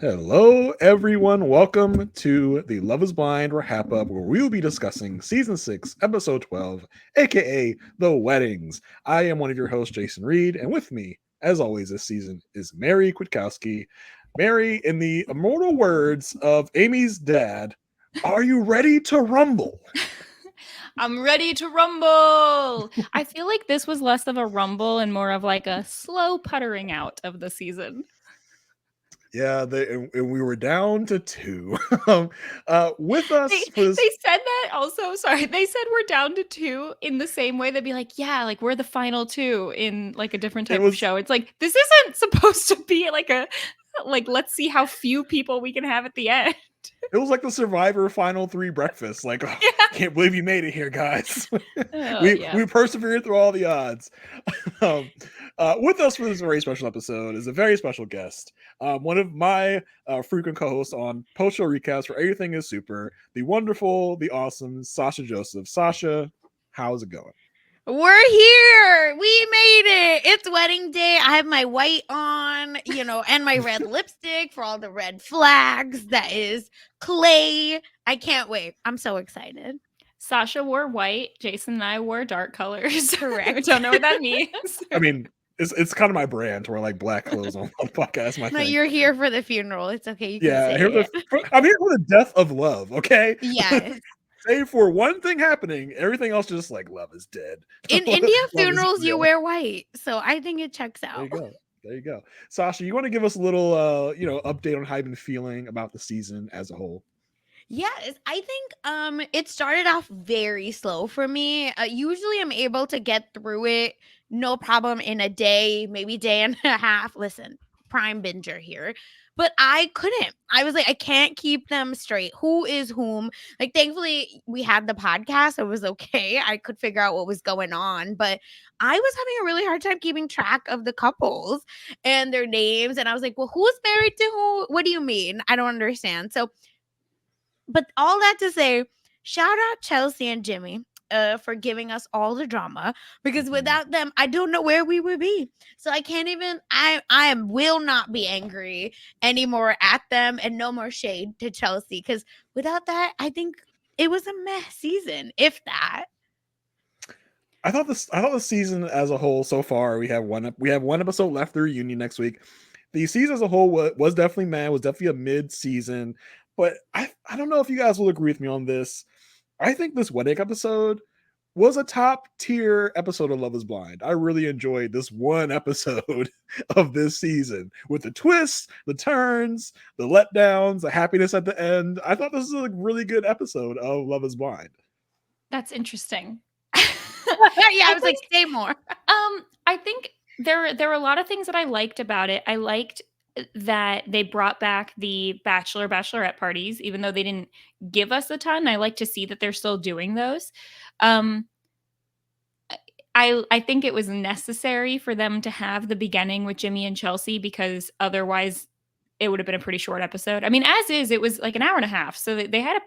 Hello, everyone. Welcome to the Love is Blind RHAP-Up, where we will be discussing Season 6, Episode 12, aka The Weddings. I am one of your hosts, Jason Reed, and with me, as always this season, is Mary Kwiatkowski. Mary, in the immortal words of Amy's dad, are you ready to rumble? I'm ready to rumble. I feel like this was less of a rumble and more of like a slow puttering out of the season. Yeah, and we were down to two. With us They for this. they said that also. Sorry, they said we're down to two in the same way. They'd be like, yeah, like we're the final two in like a different It type of was show. It's like this isn't supposed to be like a like let's see how few people we can have at the end. It was like the Survivor Final Three breakfast. Like, oh, Yeah. can't believe you made it here, guys. Oh we yeah. we persevered through all the odds. um, with us for this very special episode is a very special guest. One of my frequent co-hosts on post show recaps for Everything Is Super, the wonderful, the awesome Sasha Joseph. Sasha, how's it going? We're here. We made it. It's wedding day. I have my white on, and my red lipstick for all the red flags. That is clay. I can't wait. I'm so excited. Sasha wore white. Jason and I wore dark colors. Correct. I don't know what that means. I mean, it's kind of my brand to wear like black clothes on the podcast. My No, thing. you're here for the funeral. It's okay. You can Yeah, say here it. I'm here for the death of love. Okay. Yes. Save for one thing happening, everything else just like love is dead. In India Love is funerals, you real. wear white. So I think it checks There out. you go. There you go. Sasha, you want to give us a little update on how you've been feeling about the season as a whole? Yes, I think it started off very slow for me. Usually I'm able to get through it no problem in a day, maybe day and a half. Listen, prime binger here. But I couldn't. I was like, I can't keep them straight. Who is whom? Like, thankfully, we had the podcast. It was okay. I could figure out what was going on. But I was having a really hard time keeping track of the couples and their names. And I was like, well, who's married to who? What do you mean? I don't understand. So but all that to say, shout out Chelsea and Jimmy for giving us all the drama because Mhm. without them, I don't know where we would be. So I can't even. Will not be angry anymore at them, and no more shade to Chelsea because without that, I think it was a mess season, if that. I thought the season as a whole so far we have one episode left, the reunion next week. The season as a whole was definitely mad, was definitely a mid season, but I don't know if you guys will agree with me on this. I think this wedding episode was a top tier episode of Love is Blind. I really enjoyed this one episode of this season with the twists, the turns, the letdowns, the happiness at the end. I thought this was a really good episode of Love is Blind. That's interesting. Yeah, I I was like, think say more. I think there were a lot of things that I liked about it. I liked that they brought back the bachelorette parties, even though they didn't give us a ton. I like to see that they're still doing those. Um, I think it was necessary for them to have the beginning with Jimmy and Chelsea because otherwise it would have been a pretty short episode. I mean, as is, it was like an hour and a half, so they had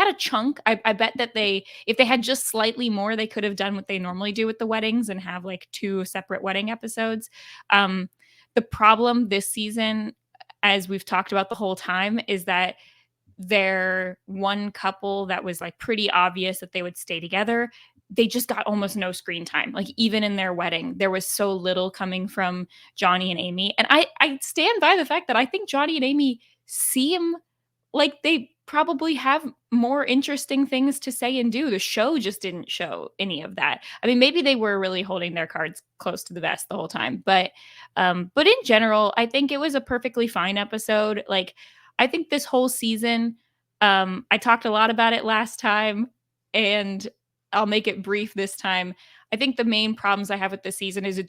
a chunk. I bet that if they had just slightly more, they could have done what they normally do with the weddings and have like two separate wedding episodes. Um, the problem this season, as we've talked about the whole time, is that their one couple that was like pretty obvious that they would stay together, they just got almost no screen time. Like even in their wedding, there was so little coming from Johnny and Amy. And I stand by the fact that I think Johnny and Amy seem like they probably have more interesting things to say and do. The show just didn't show any of that. I mean, maybe they were really holding their cards close to the vest the whole time, but in general, I think it was a perfectly fine episode. Like I think this whole season, I talked a lot about it last time, and I'll make it brief this time. I think the main problems I have with this season is it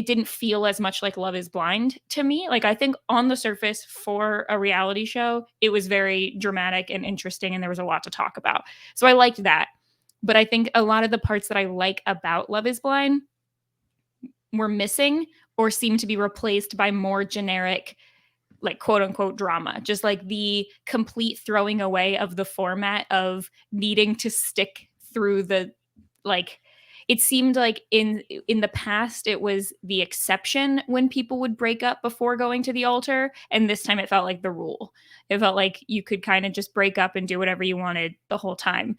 didn't feel as much like Love is Blind to me. Like I think on the surface for a reality show, it was very dramatic and interesting and there was a lot to talk about. So I liked that. But I think a lot of the parts that I like about Love is Blind were missing or seem to be replaced by more generic like quote unquote drama, just like the complete throwing away of the format of needing to stick through the like it seemed like in the past it was the exception when people would break up before going to the altar, and this time it felt like the rule. It felt like you could kind of just break up and do whatever you wanted the whole time.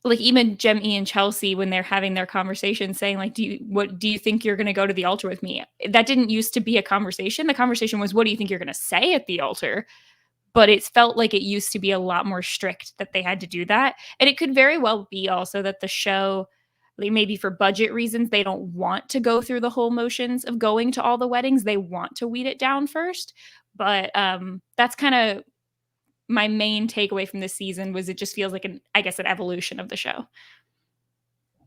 Like even Jemmy and Chelsea, when they're having their conversation saying like, what do you think you're going to go to the altar with me? That didn't used to be a conversation. The conversation was, what do you think you're going to say at the altar? But it felt like it used to be a lot more strict that they had to do that. And it could very well be also that the show, like maybe for budget reasons, they don't want to go through the whole motions of going to all the weddings. They want to weed it down first. But that's kind of my main takeaway from this season, was it just feels like an evolution of the show.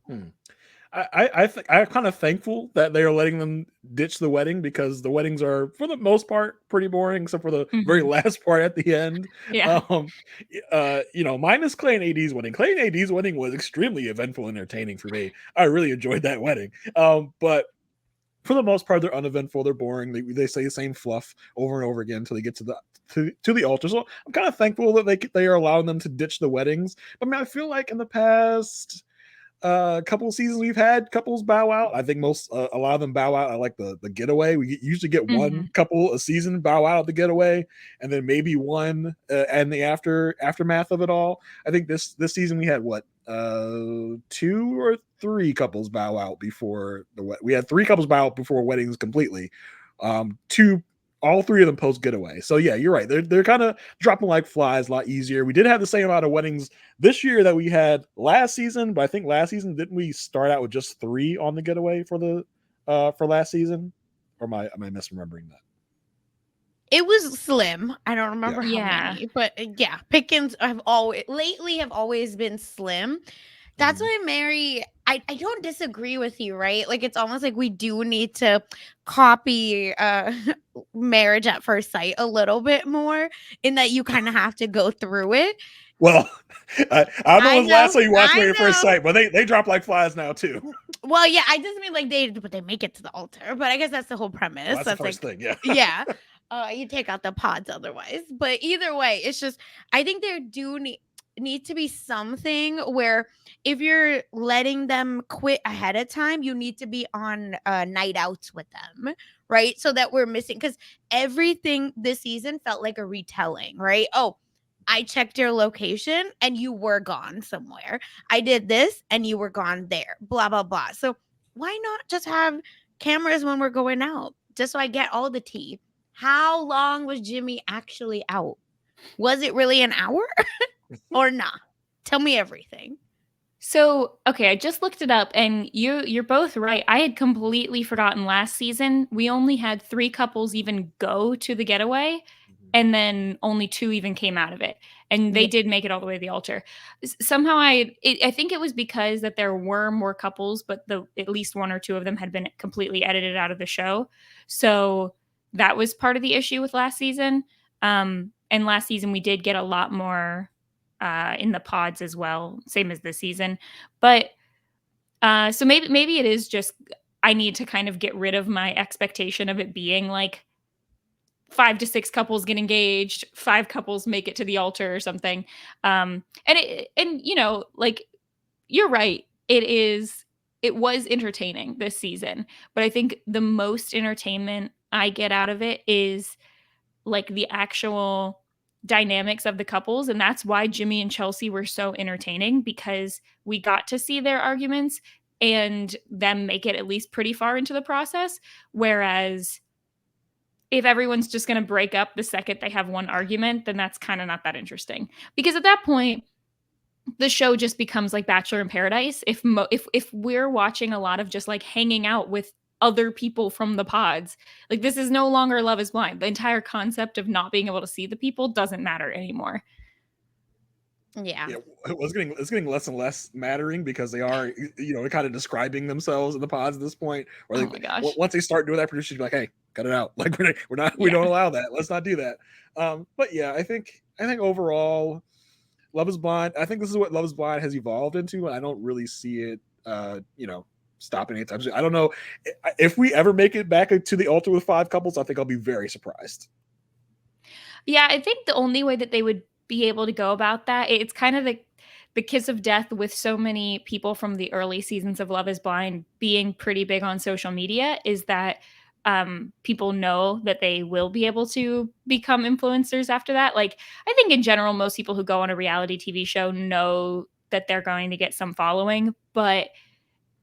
I'm kind of thankful that they are letting them ditch the wedding, because the weddings are for the most part pretty boring, except for the very last part at the end. Yeah. Minus Clay and AD's wedding. Clay and AD's wedding was extremely eventful and entertaining for me. I really enjoyed that wedding. But for the most part, they're uneventful. They're boring. They say the same fluff over and over again until they get to the altar. So I'm kind of thankful that they are allowing them to ditch the weddings. I mean, I feel like in the past couple of seasons we've had couples bow out. I think a lot of them bow out. I like the getaway. We usually get one couple a season bow out at the getaway, and then maybe one and the aftermath of it all. I think this season we had 2 or 3 couples bow out before we had 3 couples bow out before weddings completely. All 3 of them post getaway. So yeah, you're right. They're kind of dropping like flies a lot easier. We did have the same amount of weddings this year that we had last season, but I think last season didn't we start out with just 3 on the getaway for last season? Or am I misremembering that? It was slim. I don't remember how many, but yeah, pickings have always been slim. That's why Mary, I don't disagree with you, right? Like, it's almost like we do need to copy Marriage at First Sight a little bit more, in that you kind of have to go through it. Well, I don't know when the last time you watched Married at First Sight, but they drop like flies now too. Well, yeah, I just mean like they make it to the altar, but I guess that's the whole premise. Well, that's the first thing, yeah. Yeah. You take out the pods otherwise. But either way, it's just, I think there do need to be something where if you're letting them quit ahead of time, you need to be on night outs with them, right? So that we're missing, because everything this season felt like a retelling, right? Oh, I checked your location and you were gone somewhere. I did this and you were gone there, blah, blah, blah. So why not just have cameras when we're going out, just so I get all the tea? How long was Jimmy actually out? Was it really an hour or not? Tell me everything. So, okay, I just looked it up, and you're both right. I had completely forgotten last season. We only had 3 couples even go to the getaway, and then only 2 even came out of it. And they did make it all the way to the altar. Somehow I think it was because that there were more couples, but at least 1 or 2 of them had been completely edited out of the show. So that was part of the issue with last season. And last season we did get a lot more in the pods as well, same as this season. But so maybe it is just I need to kind of get rid of my expectation of it being like 5 to 6 couples get engaged, 5 couples make it to the altar or something. And like you're right. It was entertaining this season, but I think the most entertainment I get out of it is like the actual dynamics of the couples. And that's why Jimmy and Chelsea were so entertaining, because we got to see their arguments and them make it at least pretty far into the process. Whereas if everyone's just going to break up the second they have one argument, then that's kind of not that interesting, because at that point, the show just becomes like Bachelor in Paradise. If we're watching a lot of just like hanging out with other people from the pods, like this is no longer Love is Blind. The entire concept of not being able to see the people doesn't matter anymore. Yeah, it's getting less and less mattering, because they are kind of describing themselves in the pods at this point. Or oh my gosh, once they start doing that, producers be like, hey, cut it out. Like we don't allow that. Let's not do that. But yeah, I think overall, Love is Blind, I think this is what Love is Blind has evolved into, and I don't really see it stopping anytime soon. I don't know if we ever make it back to the altar with 5 couples. I think I'll be very surprised. Yeah, I think the only way that they would be able to go about that, it's kind of the the kiss of death with so many people from the early seasons of Love is Blind being pretty big on social media is that people know that they will be able to become influencers after that. Like, I think in general, most people who go on a reality TV show know that they're going to get some following, but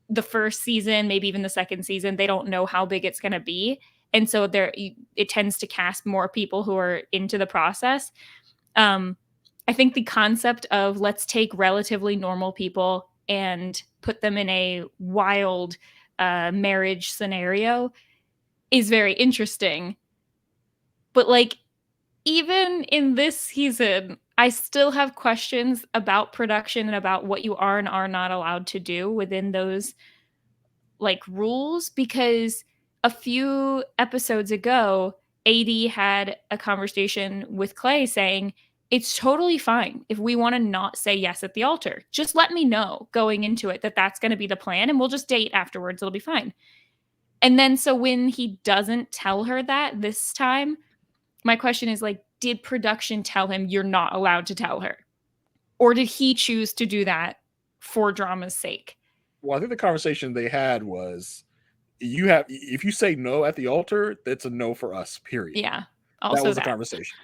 the first season, maybe even the second season, they don't know how big it's going to be. And so it tends to cast more people who are into the process. I think the concept of let's take relatively normal people and put them in a wild marriage scenario is very interesting. But like, even in this season, I still have questions about production and about what you are and are not allowed to do within those like rules, because a few episodes ago, AD had a conversation with Clay saying, it's totally fine if we want to not say yes at the altar. Just let me know going into it that that's going to be the plan and we'll just date afterwards. It'll be fine. And then so when he doesn't tell her that this time, my question is like, did production tell him you're not allowed to tell her? Or did he choose to do that for drama's sake? Well, I think the conversation they had was, if you say no at the altar, that's a no for us, period. Yeah. That Also was the conversation.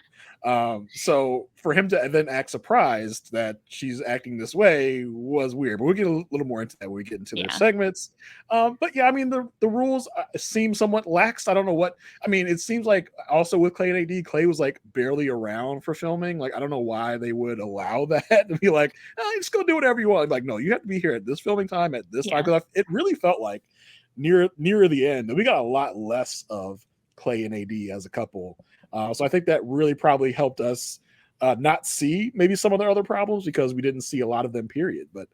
So for him to then act surprised that she's acting this way was weird, but we'll get a little more into that when we get into their segments. But yeah, I mean, the rules seem somewhat lax. I don't know what, I mean, it seems like also with Clay and AD, Clay was like barely around for filming. Like, I don't know why they would allow that to be like, oh, just go do whatever you want. Like, no, you have to be here at this filming time at this time. Because it really felt like near the end that we got a lot less of Clay and AD as a couple. So I think that really probably helped us not see maybe some of their other problems because we didn't see a lot of them, period. But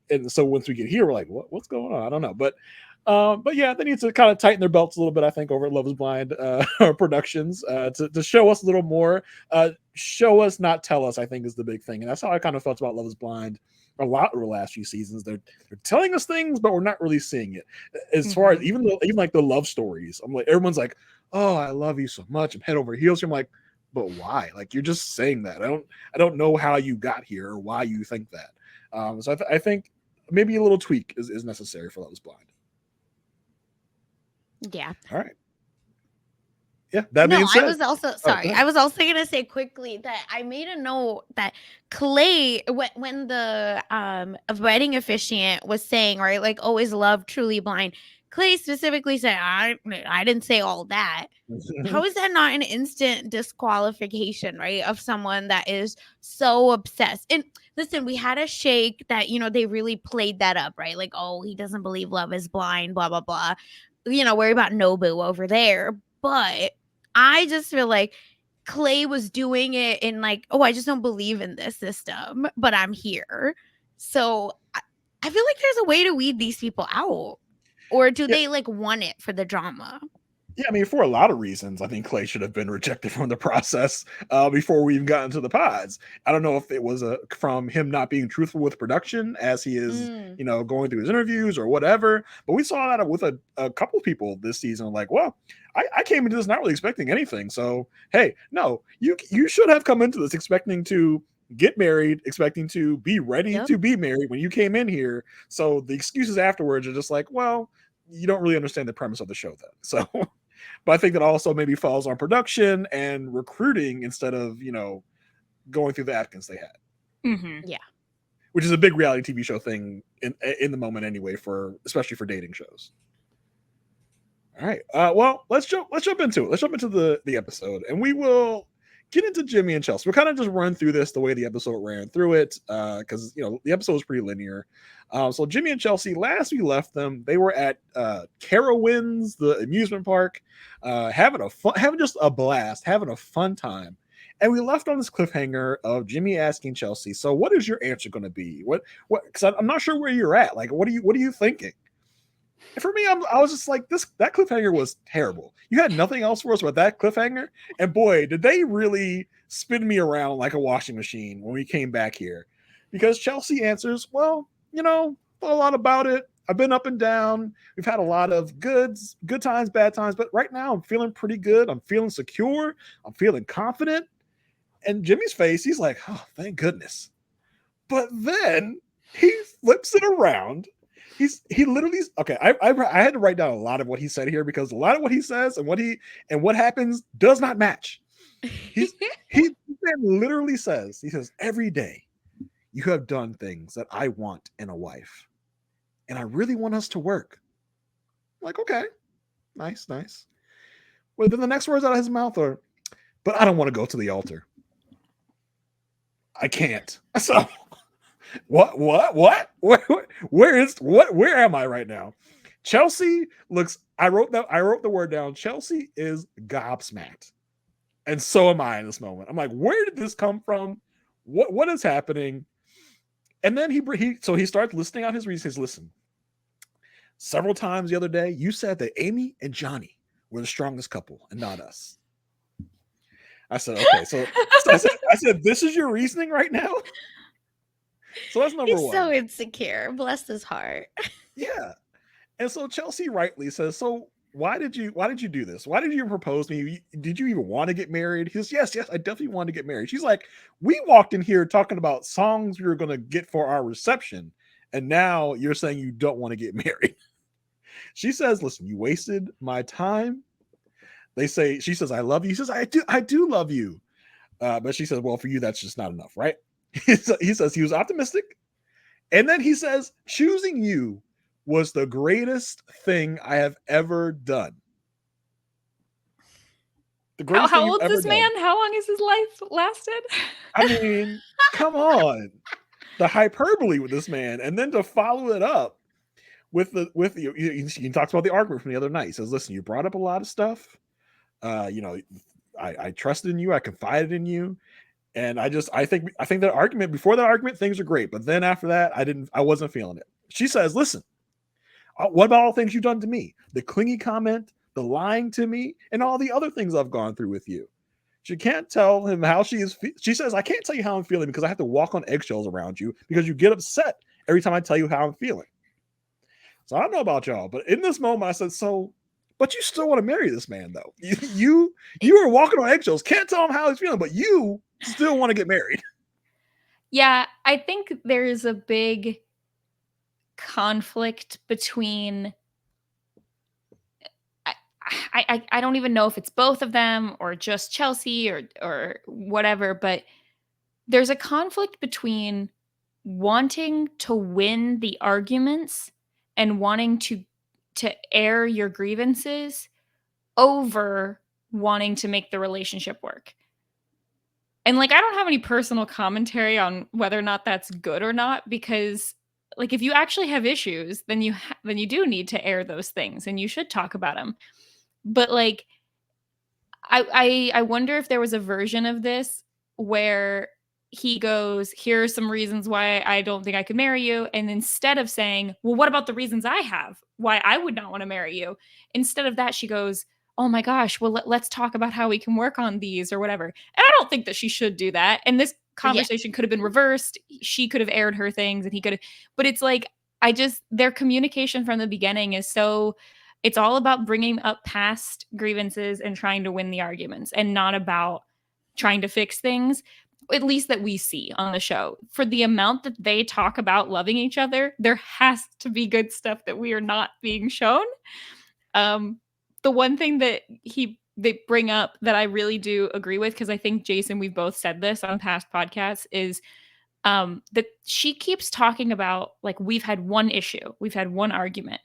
and so once we get here, we're like, what's going on? I don't know. But yeah, they need to kind of tighten their belts a little bit, I think, over at Love is Blind Productions to show us a little more. Show us, not tell us, I think is the big thing. And that's how I kind of felt about Love is Blind a lot over the last few seasons. They're telling us things, but we're not really seeing it. As far as even like the love stories, I'm like, everyone's like, oh, I love you so much, I'm head over heels. I'm like, but why? Like, you're just saying that. I don't know how you got here or why you think that. So I think maybe a little tweak is necessary for Love is Blind. Yeah. All right. Yeah, that being said, I was also sorry. I was also gonna say quickly that I made a note that Clay, when the wedding officiant was saying, right, like, always love, truly blind, Clay specifically said, I didn't say all that. How is that not an instant disqualification, right, of someone that is so obsessed? And listen, we had a shake that, they really played that up, right? Like, oh, he doesn't believe love is blind, blah, blah, blah. Worry about Nobu over there. But I just feel like Clay was doing it in like, oh, I just don't believe in this system, but I'm here. So I feel like there's a way to weed these people out. Or do they like want it for the drama? Yeah, I mean, for a lot of reasons, I think Clay should have been rejected from the process before we even got into the pods. I don't know if it was from him not being truthful with production as he is, going through his interviews or whatever. But we saw that with a couple people this season. Like, well, I came into this not really expecting anything. So, hey, no, you should have come into this expecting to get married, expecting to be ready to be married when you came in here. So the excuses afterwards are just like, well, you don't really understand the premise of the show then. So, but I think that also maybe falls on production and recruiting instead of, going through the applicants they had. Mm-hmm. Yeah. Which is a big reality TV show thing in the moment anyway, especially for dating shows. All right. Well, let's jump into it. Let's jump into the episode, and we will get into Jimmy and Chelsea. We'll kind of just run through this the way the episode ran through it, because the episode was pretty linear. So Jimmy and Chelsea, last we left them, they were at Carowinds, the amusement park, having just a blast, having a fun time. And we left on this cliffhanger of Jimmy asking Chelsea, so what is your answer going to be? What? Because I'm not sure where you're at. Like, what are you thinking? And for me, I was just like, that cliffhanger was terrible. You had nothing else for us but that cliffhanger. And boy, did they really spin me around like a washing machine when we came back here. Because Chelsea answers, well, thought a lot about it. I've been up and down. We've had a lot of good times, bad times. But right now I'm feeling pretty good. I'm feeling secure. I'm feeling confident. And Jimmy's face, he's like, oh, thank goodness. But then he flips it around. He literally okay. I had to write down a lot of what he said here because a lot of what he says and what happens does not match. He literally says, he says, every day you have done things that I want in a wife, and I really want us to work. I'm like, okay, nice. Well, then the next words out of his mouth are, but I don't want to go to the altar. I can't. So what? Where am I right now? Chelsea looks, I wrote the word down. Chelsea is gobsmacked. And so am I in this moment. I'm like, where did this come from? What is happening? And then he starts listing out his reasons. Listen, several times the other day, you said that Amy and Johnny were the strongest couple and not us. I said, okay. So I said, this is your reasoning right now? So that's number one. He's so insecure. Bless his heart. Yeah. And so Chelsea rightly says, so why did you do this? Why did you propose to me? Did you even want to get married? He says, yes, I definitely wanted to get married. She's like, we walked in here talking about songs we were going to get for our reception. And now you're saying you don't want to get married. She says, listen, you wasted my time. She says, I love you. He says, I do love you. But she says, well, for you, that's just not enough, right? He says he was optimistic. And then he says, choosing you was the greatest thing I have ever done. The greatest How thing old you've is ever this man? done. How long has his life lasted? I mean, come on. The hyperbole with this man. And then to follow it up he talks about the argument from the other night. He says, listen, you brought up a lot of stuff. I trusted in you. I confided in you. And I think that argument, before that argument, things are great. But then after that, I wasn't feeling it. She says, listen, what about all the things you've done to me? The clingy comment, the lying to me, and all the other things I've gone through with you. She can't tell him how she is. She says, I can't tell you how I'm feeling because I have to walk on eggshells around you because you get upset every time I tell you how I'm feeling. So I don't know about y'all, but in this moment, I said, but you still want to marry this man, though. You are walking on eggshells. Can't tell him how he's feeling, but you still want to get married. Yeah, I think there is a big conflict between I don't even know if it's both of them or just Chelsea or whatever, but there's a conflict between wanting to win the arguments and wanting to air your grievances over wanting to make the relationship work. And like, I don't have any personal commentary on whether or not that's good or not, because like, if you actually have issues, then you do need to air those things and you should talk about them. But like, I wonder if there was a version of this where he goes, here are some reasons why I don't think I could marry you. And instead of saying, well, what about the reasons I have why I would not want to marry you? Instead of that, she goes, oh my gosh, well, let's talk about how we can work on these or whatever. And I don't think that she should do that. And this conversation could have been reversed. She could have aired her things and he could have, but it's like, their communication from the beginning is so, it's all about bringing up past grievances and trying to win the arguments and not about trying to fix things, at least that we see on the show. For the amount that they talk about loving each other, there has to be good stuff that we are not being shown. The one thing that they bring up that I really do agree with, because I think, Jason, we've both said this on past podcasts, is that she keeps talking about, like, we've had one issue, we've had one argument.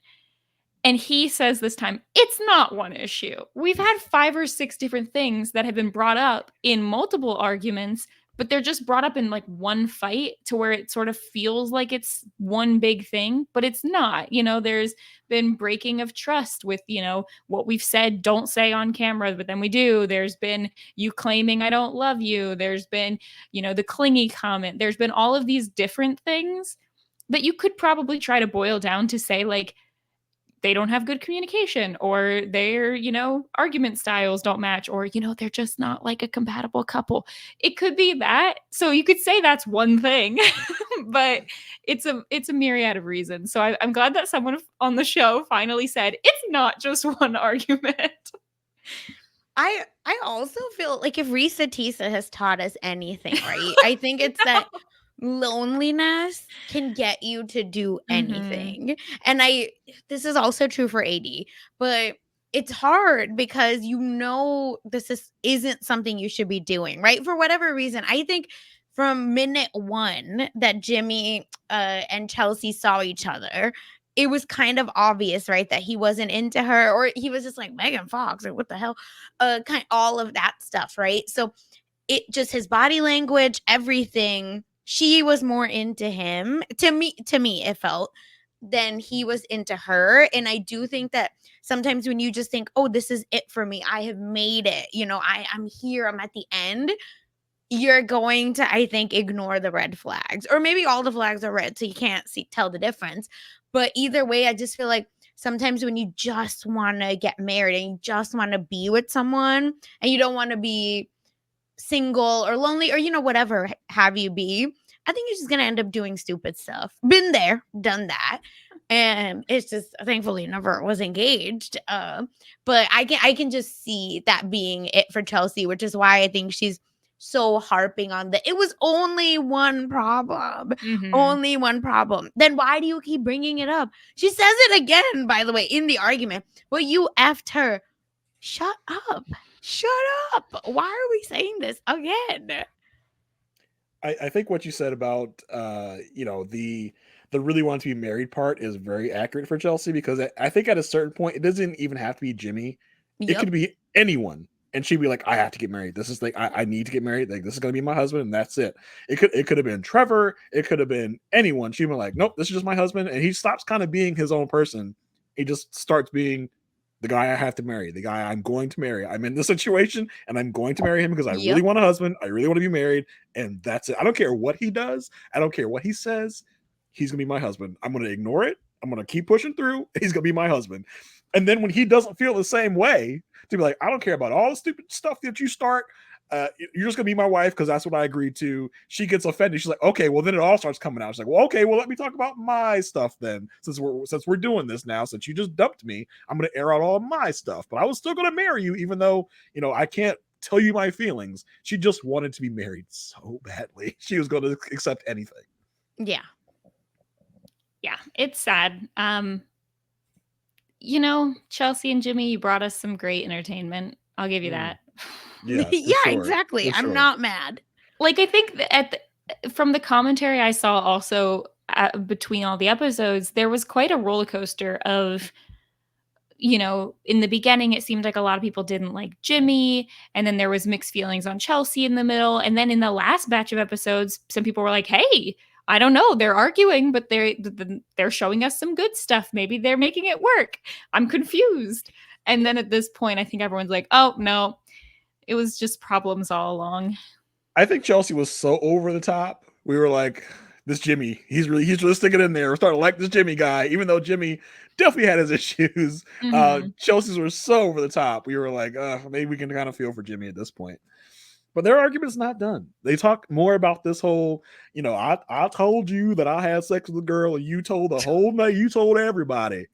And he says this time, it's not one issue. We've had 5 or 6 different things that have been brought up in multiple arguments, but they're just brought up in like one fight to where it sort of feels like it's one big thing, but it's not. You know, there's been breaking of trust with, you know, what we've said, don't say on camera, but then we do. There's been you claiming I don't love you. There's been, you know, the clingy comment. There's been all of these different things that you could probably try to boil down to say, like, they don't have good communication, or their, you know, argument styles don't match, or, you know, they're just not like a compatible couple. It could be that. So you could say that's one thing, but it's a myriad of reasons. So I'm glad that someone on the show finally said it's not just one argument. I also feel like if Risa Tisa has taught us anything, right? I think it's that loneliness can get you to do Mhm. anything. And this is also true for AD, but it's hard because this isn't something you should be doing, right? For whatever reason. I think from minute 1 that Jimmy and Chelsea saw each other, it was kind of obvious, right, that he wasn't into her, or he was just like Megan Fox or what the hell, kind all of that stuff, right? So it just his body language, everything. She was more into him. To me, it felt than he was into her. And I do think that sometimes when you just think, oh, this is it for me, I have made it, I'm here, I'm at the end, you're going to, I think, ignore the red flags. Or maybe all the flags are red, so you can't tell the difference. But either way, I just feel like sometimes when you just want to get married and you just want to be with someone and you don't want to be single or lonely or whatever have you be, I think you're just gonna end up doing stupid stuff. Been there, done that. And it's just, thankfully, never was engaged, but I can just see that being it for Chelsea, which is why I think she's so harping on that. It was only one problem. Mhm. Only one problem. Then why do you keep bringing it up? She says it again, by the way, in the argument. Well, you effed her. Shut up. Shut up. Why are we saying this again? I think what you said about the really want to be married part is very accurate for Chelsea, because I think at a certain point it doesn't even have to be Jimmy. It Yep. could be anyone. And she'd be like, I have to get married. This is like I need to get married. Like this is gonna be my husband, and that's it. It could have been Trevor, it could have been anyone. She'd be like, nope, this is just my husband. And he stops kind of being his own person. He just starts being the guy I have to marry, the guy I'm going to marry. I'm in this situation and I'm going to marry him because I really Yep. want a husband. I really want to be married. And that's it. I don't care what he does. I don't care what he says. He's going to be my husband. I'm going to ignore it. I'm going to keep pushing through. He's going to be my husband. And then when he doesn't feel the same way, to be like, I don't care about all the stupid stuff that you start. You're just gonna be my wife because that's what I agreed to. She gets offended. She's like, okay, well then it all starts coming out. She's like, well, okay, well let me talk about my stuff then. Since we're doing this now, since you just dumped me, I'm gonna air out all of my stuff. But I was still gonna marry you, even though I can't tell you my feelings. She just wanted to be married so badly. She was gonna accept anything. Yeah. Yeah, it's sad. Chelsea and Jimmy, you brought us some great entertainment. I'll give you that. Yeah, Yeah, sure, exactly. I'm not mad. Like, I think that from the commentary I saw also between all the episodes, there was quite a roller coaster of, in the beginning, it seemed like a lot of people didn't like Jimmy, and then there was mixed feelings on Chelsea in the middle. And then in the last batch of episodes, some people were like, hey, I don't know, they're arguing, but they're showing us some good stuff. Maybe they're making it work. I'm confused. And then at this point, I think everyone's like, oh, no, it was just problems all along. I think Chelsea was so over the top. We were like, this Jimmy, he's really sticking in there. We're starting to like this Jimmy guy, even though Jimmy definitely had his issues. Chelsea's were so over the top. We were like, maybe we can kind of feel for Jimmy at this point. But their argument's not done. They talk more about this whole, I told you that I had sex with a girl, and you told the whole night, you told everybody.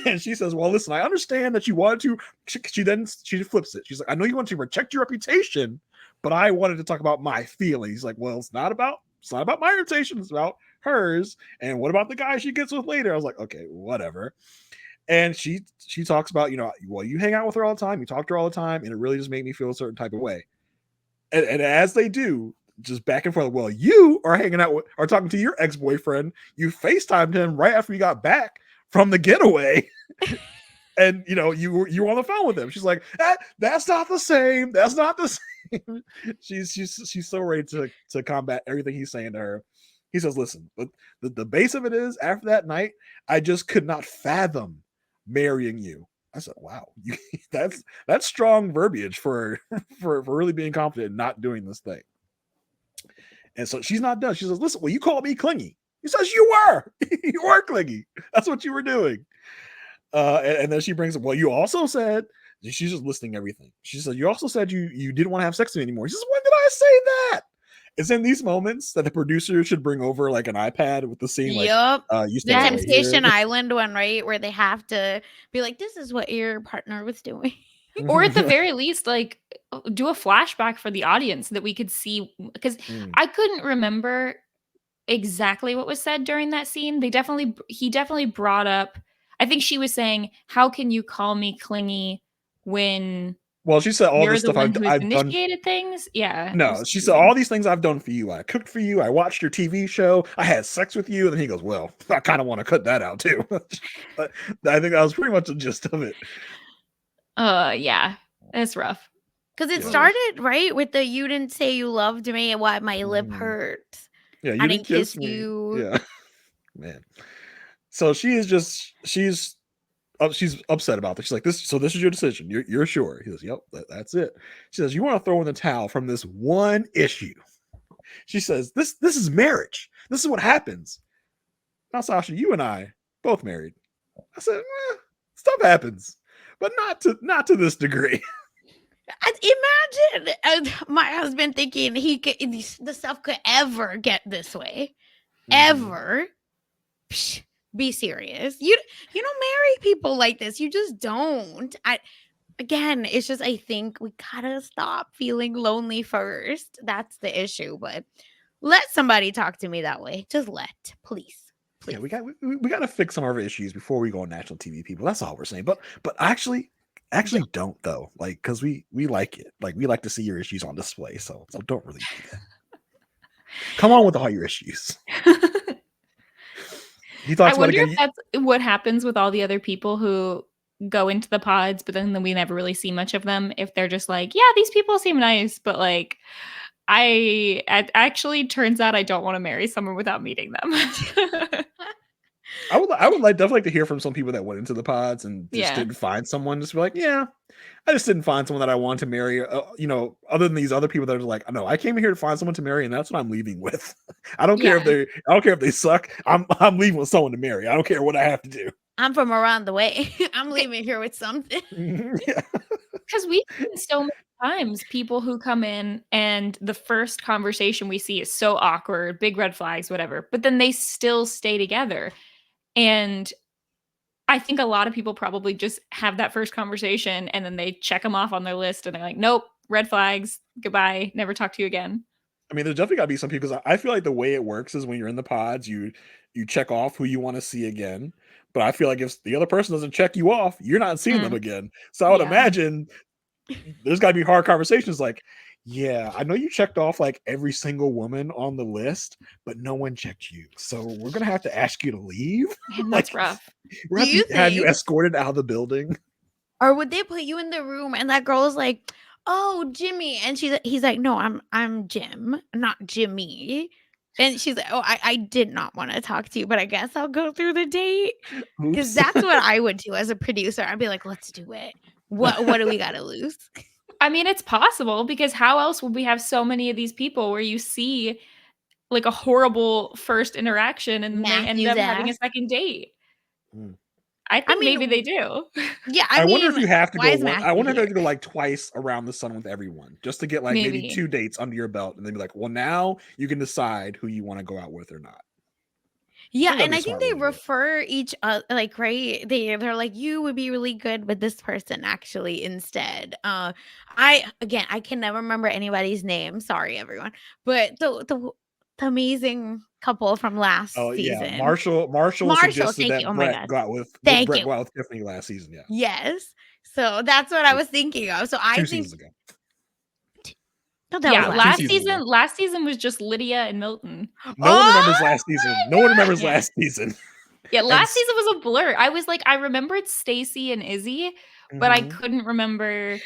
And she says, well, listen, I understand that you wanted to. She flips it. She's like, I know you want to protect your reputation, but I wanted to talk about my feelings. Like, well, it's not about my reputation. It's about hers. And what about the guy she gets with later? I was like, okay, whatever. And she talks about, well, you hang out with her all the time. You talk to her all the time. And it really just made me feel a certain type of way. And as they do, just back and forth. Well, you are hanging out with or talking to your ex-boyfriend. You FaceTimed him right after you got back from the getaway. And you were on the phone with him. She's like, that's not the same. That's not the same. She's so ready to combat everything he's saying to her. He says, listen, but the base of it is, after that night, I just could not fathom marrying you. I said, wow, that's strong verbiage for really being confident and not doing this thing. And so she's not done. She says, listen, well, you called me clingy. He says, you were clingy. That's what you were doing. And then she brings up, well, you also said, she's just listing everything. She said, you also said you didn't want to have sex with me anymore. He says, when did I say that? It's in these moments that the producer should bring over like an iPad with the scene. Yep. You The Temptation Island one, right? Where they have to be like, this is what your partner was doing. Or at the very least, like, do a flashback for the audience so that we could see, because I couldn't remember exactly what was said during that scene. He definitely brought up, I think she was saying, how can you call me clingy when Well, she said all you're this the stuff one who has I've done. initiated things? Yeah. It No, was she said confusing. all these things I've done for you. I cooked for you. I watched your TV show. I had sex with you. And then he goes, "Well, I kind of want to cut that out too." But I think that was pretty much the gist of it. Yeah. It's rough. Because it Yeah. started right with the "you didn't say you loved me, why my lip Mhm. hurts. Yeah, you I didn't didn't kiss kiss me. you." Yeah, man. So she's she's upset about this. She's like, "This, so this is your decision. You're sure?" He goes, "Yep, that's it." She says, "You want to throw in the towel from this one issue?" She says, "This is marriage. This is what happens." Now, Sasha, you and I both married. I said, stuff happens, but not to this degree. Imagine my husband thinking the stuff could ever get this way. Ever. Psh, be serious. You don't marry people like this. You just don't. Again, it's just I think we gotta stop feeling lonely first. That's the issue. But let somebody talk to me that way. Just please. Yeah, we got to fix some of our issues before we go on national TV, people. That's all we're saying. But actually don't though, like because we like it. Like we like to see your issues on display. So don't really do that. Come on with all your issues. He talks I about wonder again. if that's what happens with all the other people who go into the pods, but then we never really see much of them. If they're just like, yeah, these people seem nice, but like, it actually turns out I don't want to marry someone without meeting them. I would definitely like to hear from some people that went into the pods and just Yeah. didn't find someone. Just be like, yeah, I just didn't find someone that I wanted to marry. Other than these other people that are like, no, I came here to find someone to marry, and that's what I'm leaving with. I don't care if they suck. I'm leaving with someone to marry. I don't care what I have to do. I'm from around the way. I'm leaving here with something. Yeah. Because we've seen so many times people who come in and the first conversation we see is so awkward, big red flags, whatever, but then they still stay together. And I think a lot of people probably just have that first conversation and then they check them off on their list and they're like, nope, red flags, goodbye, never talk to you again. I mean, there's definitely got to be some people because I feel like the way it works is when you're in the pods, you check off who you want to see again. But I feel like if the other person doesn't check you off, you're not seeing them again. So I would imagine there's got to be hard conversations like, yeah, I know you checked off like every single woman on the list, but no one checked you. So we're going to have to ask you to leave. Man, that's rough. We're going to have you escorted out of the building. Or would they put you in the room and that girl is like, "Oh, Jimmy," and he's like, "No, I'm Jim, not Jimmy." And she's like, "Oh, I did not want to talk to you, but I guess I'll go through the date." Because that's what I would do as a producer. I'd be like, "Let's do it. What do we got to lose?" I mean, it's possible because how else would we have so many of these people where you see like a horrible first interaction and they end up having a second date? I think maybe they do. Yeah, I wonder if you have to go. I wonder if you have to go like twice around the sun with everyone just to get like maybe 2 dates under your belt, and then be like, well, now you can decide who you want to go out with or not. Yeah, and I think they refer each other like right. They're like, you would be really good with this person actually instead. I can never remember anybody's name. Sorry, everyone, but the amazing couple from last season. Yeah, Marshall suggested that Brett go out with Tiffany last season. Yeah. Yes. So that's what I was thinking of. So I 2 think seasons ago. Yeah, last season was just Lydia and Milton. No one remembers last season. No one remembers last season. Yeah, last season was a blur. I was like, I remembered Stacy and Izzy, but I couldn't remember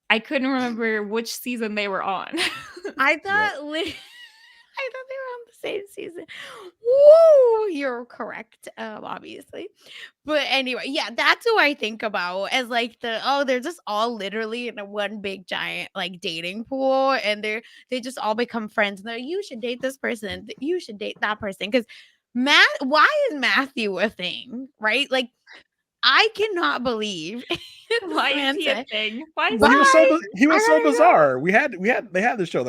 which season they were on. I thought they were on the same season. Woo! You're correct, obviously. But anyway, yeah, that's who I think about as like they're just all literally in a one big giant like dating pool, and they just all become friends. And they're like, you should date this person, you should date that person. Because why is Matthew a thing? Right? Like, I cannot believe why is he a thing? Why? He was so bizarre. They had the show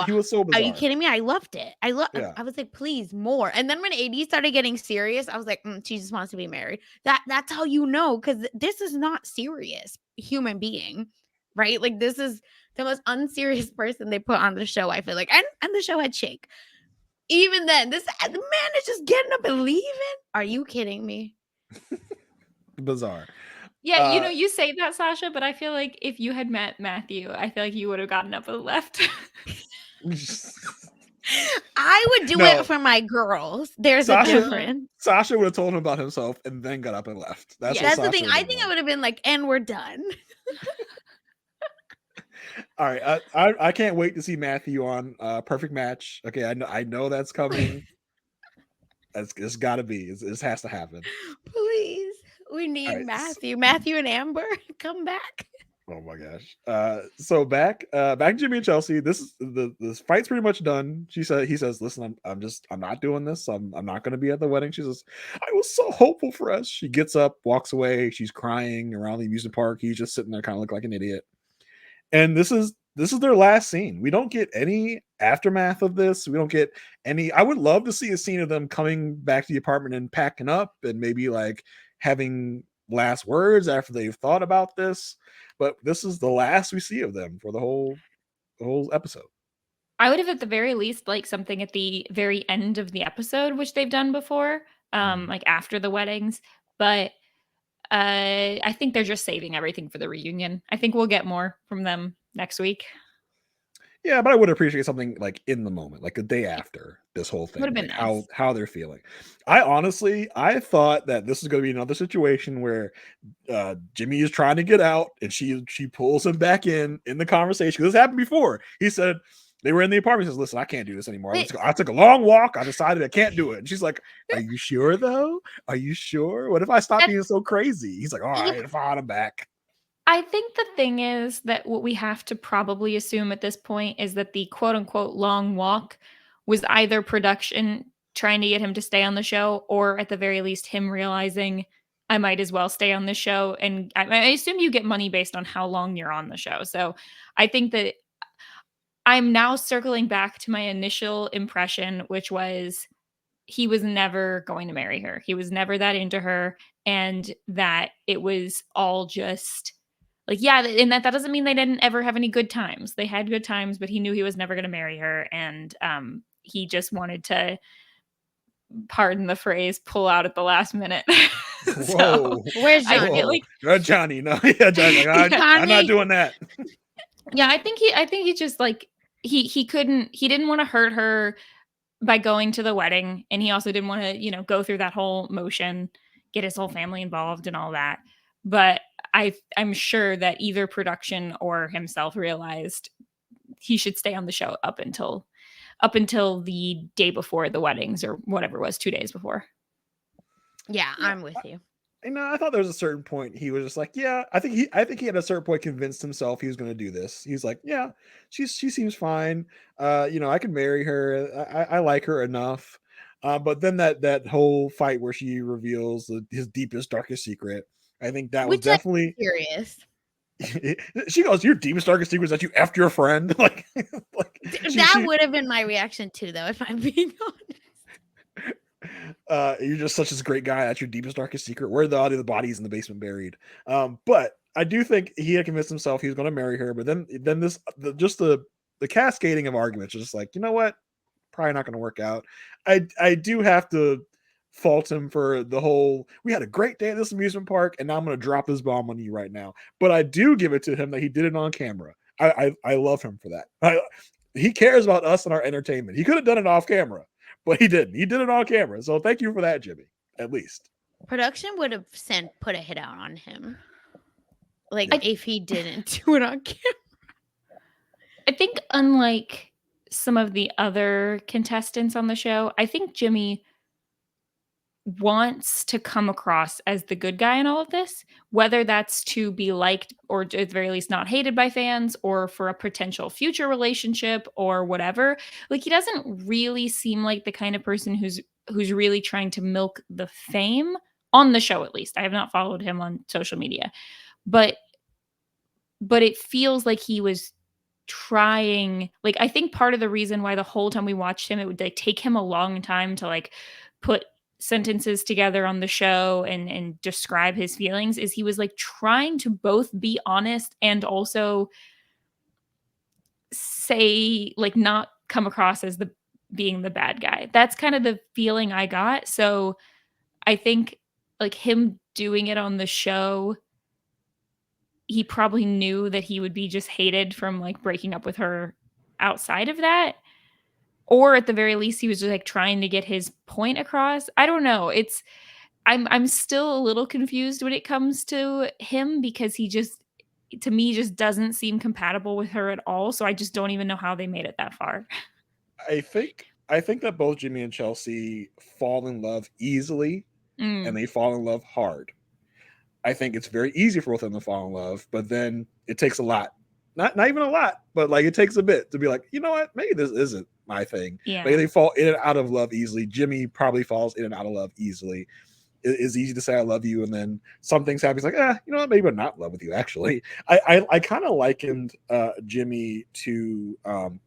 he was so bizarre. Are you kidding me? I loved it. I was like, please more. And then when AD started getting serious, I was like, she just wants to be married. That's how you know, because this is not serious human being, right? Like this is the most unserious person they put on the show. I feel like, and the show had Shake. Even then, the man is just getting up and leaving. Are you kidding me? Bizarre. Yeah, you know, you say that, Sasha, but I feel like if you had met Matthew, I feel like you would have gotten up and left. I would do No. it for my girls. There's a Sasha difference. Sasha would have told him about himself and then got up and left. That's Yeah, what that's the Sasha thing. would I have think I done. would have been like, and we're done. All right, I can't wait to see Matthew on Perfect Match. Okay, I know that's coming. It's got to be. It has to happen. Please. We need right, Matthew and Amber, come back. Oh my gosh. So back to Jimmy and Chelsea. This is the fight's pretty much done. He says, listen, I'm not doing this. I'm not gonna be at the wedding. She says, I was so hopeful for us. She gets up, walks away, she's crying around the amusement park. He's just sitting there, kind of look like an idiot. And this is their last scene. We don't get any aftermath of this. We don't get any. I would love to see a scene of them coming back to the apartment and packing up and maybe like having last words after they've thought about this. But this is the last we see of them for the whole episode. I would have at the very least like something at the very end of the episode, which they've done before, like after the weddings. But I think they're just saving everything for the reunion. I think we'll get more from them next week. Yeah, but I would appreciate something like in the moment, like a day after this whole thing, Would have been like nice. how they're feeling. I thought that this is going to be another situation where Jimmy is trying to get out and she pulls him back in the conversation. This happened before. He said they were in the apartment. He says, "Listen, I can't do this anymore. Let's go. I took a long walk. I decided I can't do it." And she's like, "Are you sure though? Are you sure? What if I stop being so crazy?" He's like, "All right, fine, I'm back." I think the thing is that what we have to probably assume at this point is that the quote unquote long walk was either production trying to get him to stay on the show, or at the very least, him realizing I might as well stay on the show. And I assume you get money based on how long you're on the show. So I think that I'm now circling back to my initial impression, which was he was never going to marry her. He was never that into her, and that it was all just like, yeah, and that doesn't mean they didn't ever have any good times. They had good times, but he knew he was never going to marry her, and he just wanted to, pardon the phrase, pull out at the last minute. Whoa, Where's I Johnny? feel like Johnny, no, yeah, Johnny, like, I'm not doing that. Yeah, I think he just like he didn't want to hurt her by going to the wedding, and he also didn't want to, go through that whole motion, get his whole family involved and all that. But I'm sure that either production or himself realized he should stay on the show up until the day before the weddings, or whatever it was, 2 days before. Yeah, I'm with you. I thought there was a certain point he was just like, yeah, I think he at a certain point convinced himself he was going to do this. He's like, yeah, she seems fine. I can marry her. I like her enough. But then that whole fight where she reveals his deepest, darkest secret, I think that was definitely serious. She goes, your deepest, darkest secret is that you effed your friend. like that would have been my reaction too, though, if I'm being honest. You're just such a great guy. That's your deepest, darkest secret. Where are the bodies in the basement buried? But I do think he had convinced himself he was going to marry her. But then the cascading of arguments are just like, you know what? Probably not going to work out. I do have to fault him for the whole, we had a great day at this amusement park, and now I'm going to drop this bomb on you right now. But I do give it to him that he did it on camera. I love him for that. He cares about us and our entertainment. He could have done it off camera, but he didn't. He did it on camera. So thank you for that, Jimmy, at least. Production would have put a hit out on him. If he didn't do it on camera. I think unlike some of the other contestants on the show, I think Jimmy wants to come across as the good guy in all of this, whether that's to be liked or at the very least not hated by fans, or for a potential future relationship or whatever. Like, he doesn't really seem like the kind of person who's really trying to milk the fame on the show. At least I have not followed him on social media, but it feels like he was trying. Like, I think part of the reason why the whole time we watched him, it would take him a long time to like put sentences together on the show and describe his feelings, is he was like trying to both be honest and also say, like, not come across as the being the bad guy. That's kind of the feeling I got. So I think like him doing it on the show, he probably knew that he would be just hated from like breaking up with her outside of that. Or at the very least, he was just like trying to get his point across. I don't know. I'm still a little confused when it comes to him because he just to me just doesn't seem compatible with her at all. So I just don't even know how they made it that far. I think that both Jimmy and Chelsea fall in love easily and Mm, they fall in love hard. I think it's very easy for both of them to fall in love, but then it takes a lot. Not even a lot, but like it takes a bit to be like, you know what, maybe this isn't my thing. Maybe yeah. they fall in and out of love easily. Jimmy probably falls in and out of love easily. It's easy to say I love you, and then some things happen. He's like, you know what, maybe I'm not in love with you. Actually, I kind of likened Jimmy to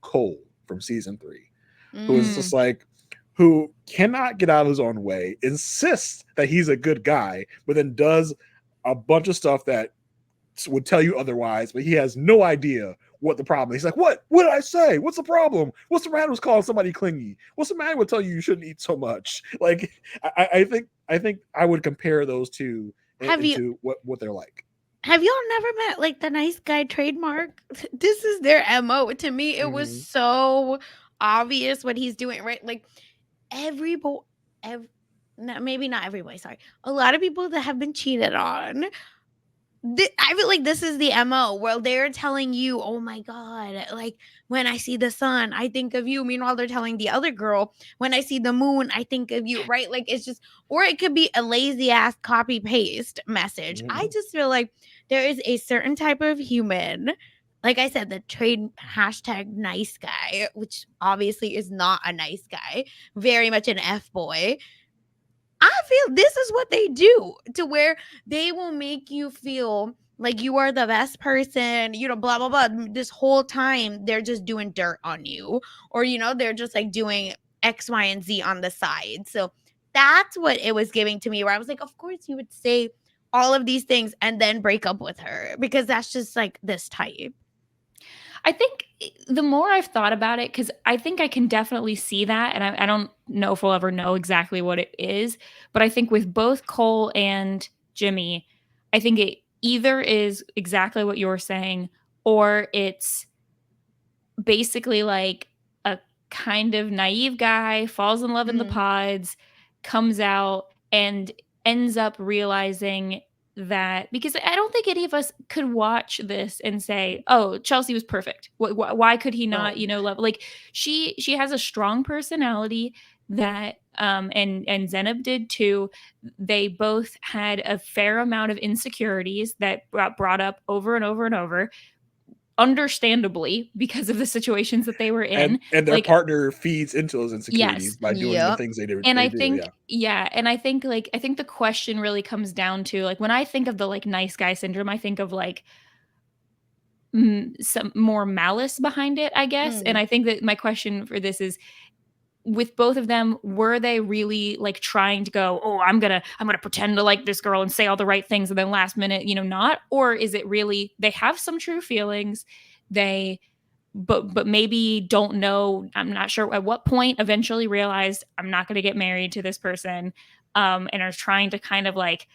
Cole from season 3, who is Mm, just like who cannot get out of his own way, insists that he's a good guy, but then does a bunch of stuff that would tell you otherwise, but he has no idea what the problem is. He's like, what did I say? What's the problem? What's the matter with calling somebody clingy? What's the matter with telling you shouldn't eat so much? Like, I think I would compare those two Have you into what they're like. have y'all never met like the nice guy trademark? This is their MO. To me, it was Mm-hmm. so obvious what he's doing, right? Like every boy, no, maybe not every boy, sorry. A lot of people that have been cheated on, I feel like this is the MO where they're telling you, oh my God, like when I see the sun, I think of you. Meanwhile, they're telling the other girl, when I see the moon, I think of you, right? Like it's just, or it could be a lazy ass copy paste message. I Mm-hmm. just feel like there is a certain type of human, like I said, the trade hashtag nice guy, which obviously is not a nice guy, very much an F boy. I feel this is what they do to where they will make you feel like you are the best person, blah, blah, blah. This whole time, they're just doing dirt on you, or, they're just like doing X, Y, and Z on the side. So that's what it was giving to me, where I was like, of course, you would say all of these things and then break up with her because that's just like this type. I think the more I've thought about it, because I think I can definitely see that, and I don't know if we'll ever know exactly what it is, but I think with both Cole and Jimmy, I think it either is exactly what you're saying, or it's basically like a kind of naive guy falls in love in the Mm, pods, comes out and ends up realizing that because I don't think any of us could watch this and say, "Oh, Chelsea was perfect. Why could he not, No. love?" Like she has a strong personality that and Zenab did too. They both had a fair amount of insecurities that got brought up over and over and over, understandably because of the situations that they were in. And their Like, partner feeds into those insecurities yes. by doing the yep. things they do. And They I do, think, yeah. yeah, and I think like I think the question really comes down to like when I think of the like nice guy syndrome, I think of like some more malice behind it, I guess. And Mm. I think that my question for this is with both of them, were they really like trying to go, oh, I'm gonna pretend to like this girl and say all the right things and then last minute, not? Or is it really they have some true feelings, they but maybe don't know, I'm not sure at what point eventually realized I'm not gonna get married to this person, and are trying to kind of like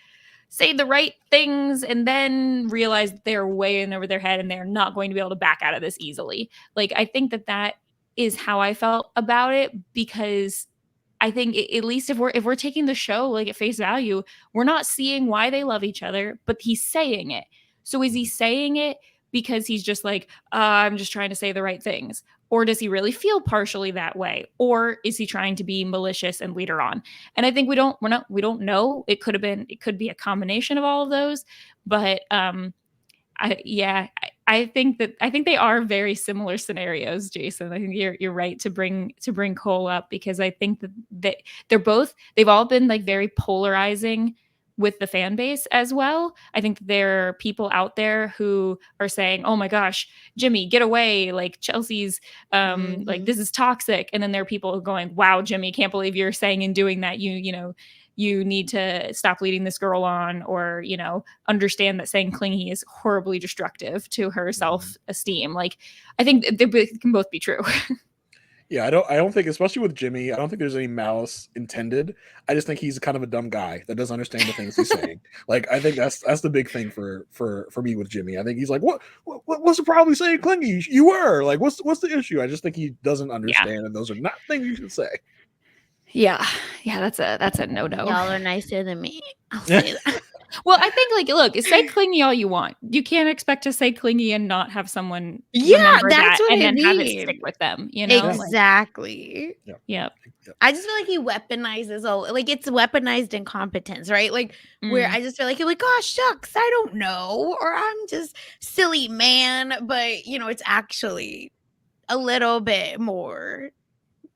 say the right things and then realize they're way in over their head and they're not going to be able to back out of this easily. Like I think that is how I felt about it because I think at least if we're taking the show like at face value, we're not seeing why they love each other, but he's saying it. So is he saying it because he's just like, I'm just trying to say the right things? Or does he really feel partially that way? Or is he trying to be malicious and lead her on? And I think we don't know. It could be a combination of all of those. But I think they are very similar scenarios, Jason. I think you're right to bring Cole up because I think that they've all been like very polarizing with the fan base as well. I think there are people out there who are saying, "Oh my gosh, Jimmy, get away! Like Chelsea's, like Mhm. this is toxic." And then there are people going, "Wow, Jimmy, can't believe you're saying and doing that. You need to stop leading this girl on, or understand that saying clingy is horribly destructive to her Mhm. self-esteem." Like I think they can both be true. Yeah, I don't think, especially with Jimmy, I don't think there's any malice intended. I just think he's kind of a dumb guy that doesn't understand the things he's saying. Like, I think that's the big thing for me with Jimmy. I think he's like, what's the problem with saying clingy? You were like, what's the issue? I just think he doesn't Yeah. understand, and those are not things you should say. Yeah. That's a no-no. Y'all are nicer than me. I'll say that. Well, I think, like, look, say clingy all you want. You can't expect to say clingy and not have someone Yeah, remember that's that what and I then have it stick mean. with them, you know? Like, Exactly. yeah. I just feel like he weaponizes all, like, it's weaponized incompetence, right? Like, where I just feel like you're like, oh shucks, I don't know, or I'm just silly man, but it's actually a little bit more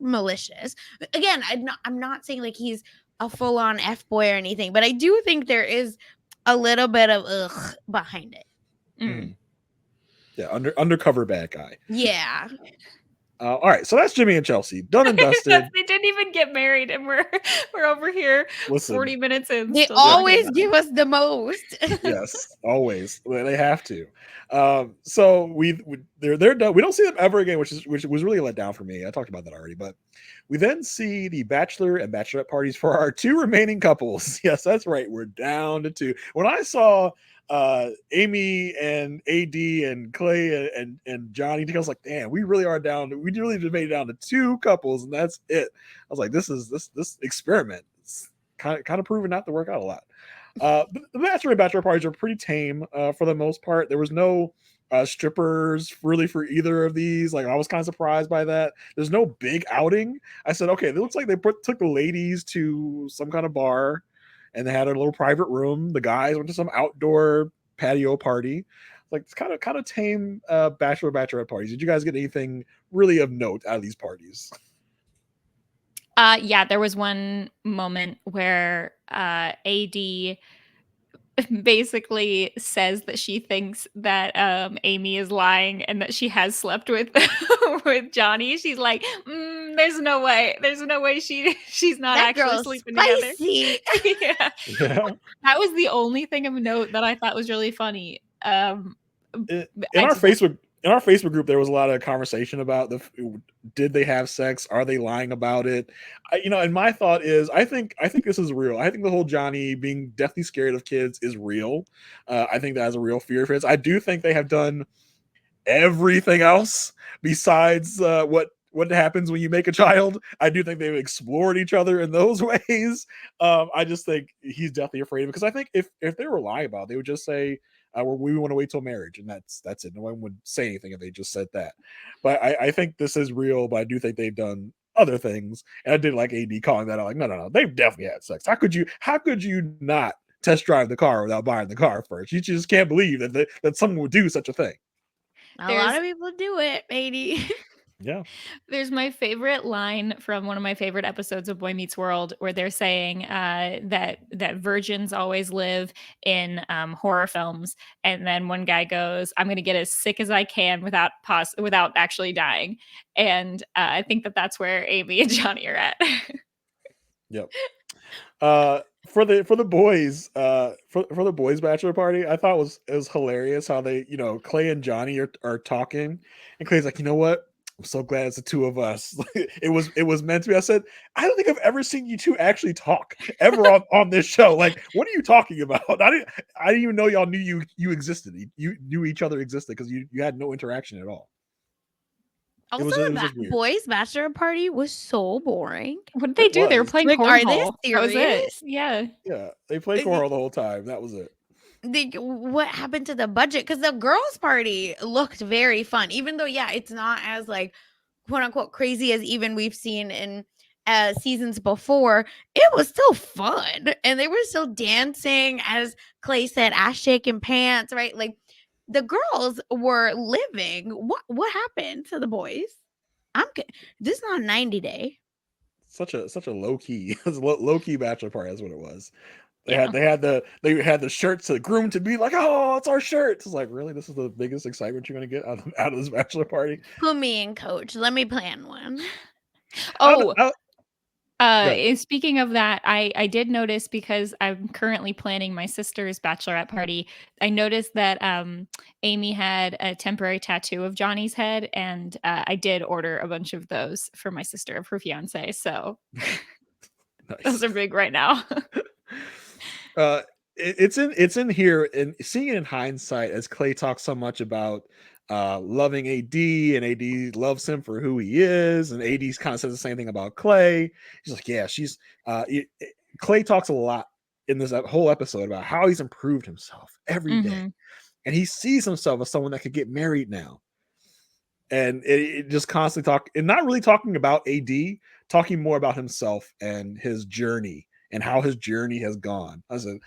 malicious. Again, I'm not saying like he's a full-on F-boy or anything, but I do think there is a little bit of ugh behind it. Mm. Yeah, undercover bad guy. Yeah. All right, so that's Jimmy and Chelsea done and dusted. They didn't even get married, and we're over here Listen, 40 minutes in. They still talking always about give it. us the most. yes, always they have to. So they're done. We don't see them ever again, which was really a letdown for me. I talked about that already, but we then see the bachelor and bachelorette parties for our two remaining couples. Yes, that's right. We're down to two. When I saw Amy and AD and Clay and Johnny, I was like, damn, we really are down. We really just made it down to two couples, and that's it. I was like, this experiment. It's kind of proven not to work out a lot. The bachelor and bachelor parties are pretty tame for the most part. There was no strippers really for either of these. Like, I was kind of surprised by that. There's no big outing. I said, okay, it looks like they took the ladies to some kind of bar and they had a little private room. The guys went to some outdoor patio party. Like, it's kind of tame bachelor bachelorette parties. Did you guys get anything really of note out of these parties? Yeah, there was one moment where AD basically says that she thinks that Amy is lying and that she has slept with with Johnny. She's like, there's no way. There's no way she's not That actually girl's sleeping spicy. together. Yeah. Yeah. That was the only thing of note that I thought was really funny. In I our just- Facebook group, there was a lot of conversation about did they have sex? Are they lying about it? And my thought is, I think this is real. I think the whole Johnny being deathly scared of kids is real. I think that has a real fear for it. I do think they have done everything else besides what happens when you make a child. I do think they've explored each other in those ways. I just think he's definitely afraid of it, because I think if they were lying about it, they would just say, we want to wait till marriage, and that's it. No one would say anything if they just said that. But I think this is real, but I do think they've done other things. And I did like AD calling that out, like, no, they've definitely had sex. How could you not test drive the car without buying the car first? You just can't believe that someone would do such a thing. A lot of people do it, lady. Yeah. There's my favorite line from one of my favorite episodes of Boy Meets World, where they're saying that virgins always live in horror films, and then one guy goes, "I'm going to get as sick as I can without actually dying," and I think that's where Amy and Johnny are at. Yep. For the boys, for the boys' bachelor party, I thought it was hilarious how they, Clay and Johnny are talking, and Clay's like, you know what? I'm so glad it's the two of us. it was meant to be. I said, I don't think I've ever seen you two actually talk ever on this show. Like, what are you talking about? I didn't even know y'all knew you existed. You knew each other existed, because you had no interaction at all. Also, It was the just weird. boys' bachelor party was so boring. What did they do? They were was. playing Like, are they cornhole. That was it. serious? Yeah. Yeah, they played cornhole the whole time. That was it. What happened to the budget? Because the girls' party looked very fun, even though, yeah, it's not as like quote unquote crazy as even we've seen in seasons before. It was still fun, and they were still dancing, as Clay said, ass shaking pants, right? Like, the girls were living. What happened to the boys? This is not 90 Day. Such a low key, low key bachelor party. That's what it was. They Yeah. had the shirts to groom to be like, oh, it's our shirts. It's like, really, this is the biggest excitement you're gonna get out of this bachelor party? Put me in, coach. Let me plan one. Oh, Good. Speaking of that, I did notice, because I'm currently planning my sister's bachelorette party. I noticed that Amy had a temporary tattoo of Johnny's head, and I did order a bunch of those for my sister, for fiance. So those Nice. are big right now. uh it's in here, and seeing it in hindsight, as Clay talks so much about loving AD, and AD loves him for who he is, and AD kind of says the same thing about Clay. He's like, yeah, she's Clay talks a lot in this whole episode about how he's improved himself every day, Hmm. and he sees himself as someone that could get married now. And it just constantly talk, and not really talking about AD, talking more about himself and his journey, and how his journey has gone. I said,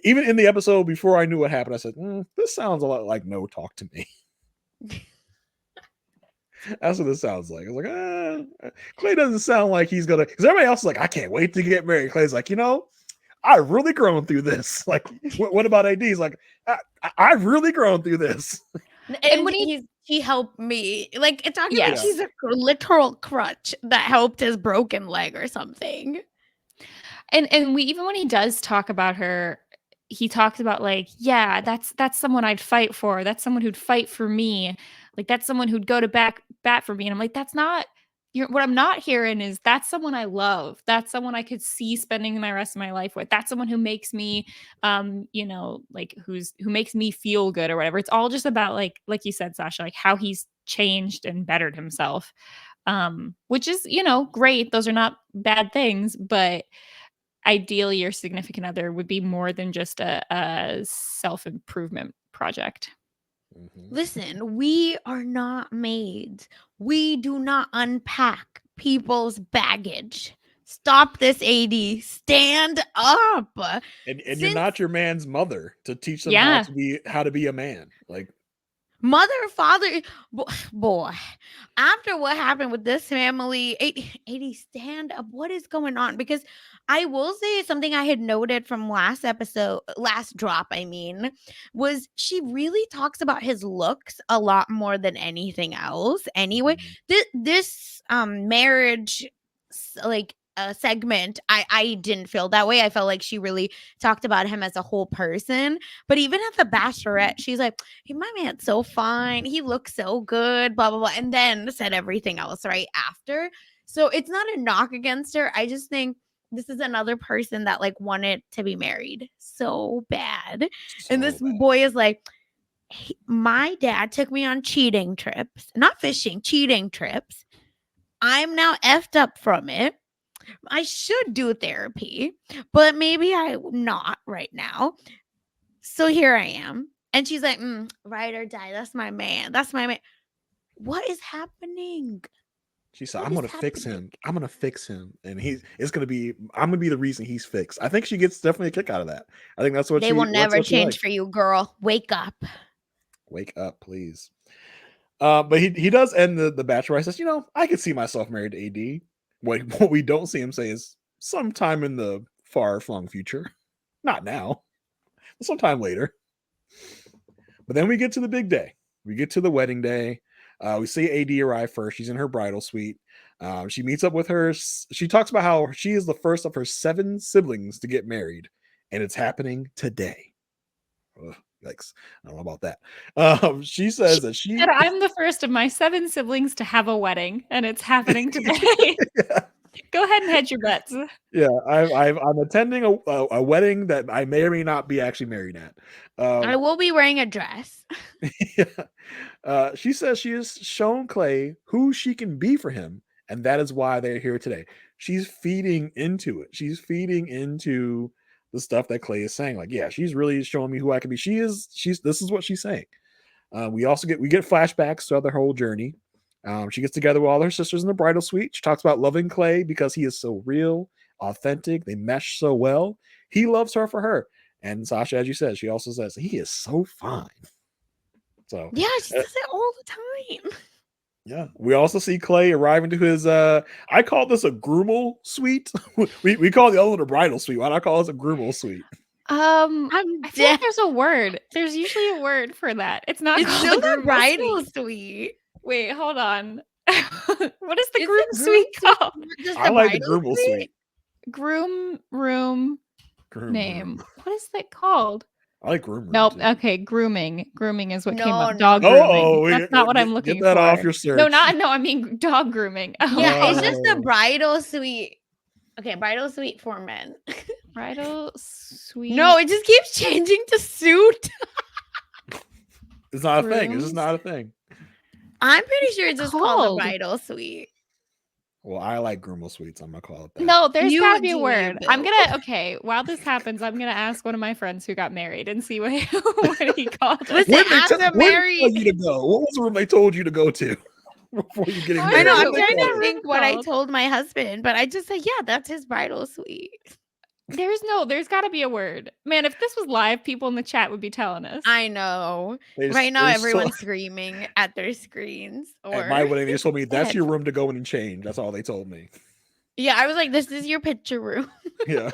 even in the episode before I knew what happened, I said, this sounds a lot like No Talk to Me. That's what this sounds like. I was like, Clay doesn't sound like he's gonna, because everybody else is like, I can't wait to get married. Clay's like, I've really grown through this. Like, what about AD? He's like, I've really grown through this. And when he helped me. Like, it's talking like Yes. she's a literal crutch that helped his broken leg or something. And we, even when he does talk about her, he talks about, like, yeah, that's someone I'd fight for. That's someone who'd fight for me. Like, that's someone who'd go to bat for me. And I'm like, that's not, what I'm not hearing is, that's someone I love. That's someone I could see spending my rest of my life with. That's someone who makes me like, who makes me feel good or whatever. It's all just about, like you said, Sasha, like how he's changed and bettered himself. Which is, great. Those are not bad things, but ideally your significant other would be more than just a self-improvement project. Listen, we are not maids. We do not unpack people's baggage. Stop this, AD. Stand up. And you're not your man's mother to teach them Yeah. how to be a man. Like, Mother, father, boy, after what happened with this family, 80, stand up. What is going on? Because I will say something I had noted from last drop, I mean, was she really talks about his looks a lot more than anything else. Anyway, this marriage, like, segment, I didn't feel that way. I felt like she really talked about him as a whole person. But even at the bachelorette, she's like, hey, my man's so fine. He looks so good, blah, blah, blah. And then said everything else right after. So it's not a knock against her. I just think this is another person that, like, wanted to be married so bad. And this boy is like, hey, my dad took me on cheating trips, not fishing, cheating trips. I'm now effed up from it. I should do therapy, but maybe I'm not right now. So here I am. And she's like, ride or die. That's my man. That's my man. What is happening? she said, What I'm is gonna fix happening? him. I'm gonna fix him. And I'm gonna be the reason he's fixed. I think she gets definitely a kick out of that. I think that's what They will that's never what she change likes. for you, girl. Wake up. Wake up, please. But he does end the bachelor. He says, I could see myself married to AD. What we don't see him say is sometime in the far flung future. Not now. Sometime later. But then we get to the big day. We get to the wedding day. We see AD arrive first. She's in her bridal suite. She meets up with her. She talks about how she is the first of her 7 siblings to get married, and it's happening today. Ugh, yikes. I don't know about that. She says that she said, I'm the first of my 7 siblings to have a wedding, and it's happening today. Yeah. Go ahead and hedge your bets. Yeah, I'm attending a wedding that I may or may not be actually married at. I will be wearing a dress. Yeah. She says she has shown Clay who she can be for him, and that is why they're here today. She's feeding into it. She's feeding into the stuff that Clay is saying. Like, yeah, she's really showing me who I can be. This is what she's saying. We get flashbacks throughout their whole journey. She gets together with all her sisters in the bridal suite. She talks about loving Clay because he is so real, authentic. They mesh so well. He loves her for her. And Sasha, as you said, she also says he is so fine. So yeah, she says it all the time. Yeah. We also see Clay arrive into his I call this a groomal suite. we call the other one a bridal suite. Why do I call this a groomal suite? I feel like dead. there's a word. There's usually a word for that. It's not It's called still a a groomal bridal suite. suite. Wait, hold on. What is the Is groom the suite called? Just I the like the bridal Groomal suite? suite. Groom room Groom name. room. What is that called? I like groom room Nope. too. Okay, grooming. Grooming is what came No, up. no, Dog no. grooming. Oh, That's not what I'm get looking that for. off your search. No, I mean dog grooming. Oh, Yeah, it's just the Oh. bridal suite. Okay, bridal suite for men. bridal suite. No, it just keeps changing to suit. It's not a thing. It's Grooms? just not a thing. I'm pretty sure it's just called the Called? bridal suite. Well, I like Groomal suites. I'm gonna call it that. No, there's You gotta be a do, word. you I'm Bill. gonna okay. While this happens, I'm gonna ask one of my friends who got married and see what he called it. Listen, Where did they after tell married, you to go? What was the room they told you to go to before you getting I I married? know. don't I'm know What did trying they to call it? think what I called. told my husband, but I just said, yeah, that's his bridal suite. There's gotta be a word. Man, if this was live, people in the chat would be telling us. I know. They Right now, they just told- everyone's screaming at their screens. At Or my wedding, they just told me that's your headphones. room to go in and change. That's all they told me. Yeah, I was like, this is your picture room. Yeah.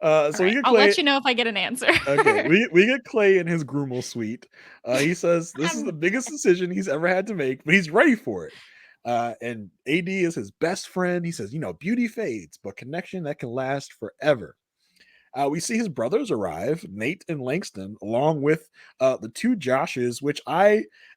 All So we right, get I'll Clay. let you know if I get an answer. Okay, we get Clay in his Groomal suite. He says this is the biggest decision he's ever had to make, but he's ready for it. And AD is his best friend. He says, beauty fades, but connection that can last forever. We see his brothers arrive, Nate and Langston, along with the two Joshes, which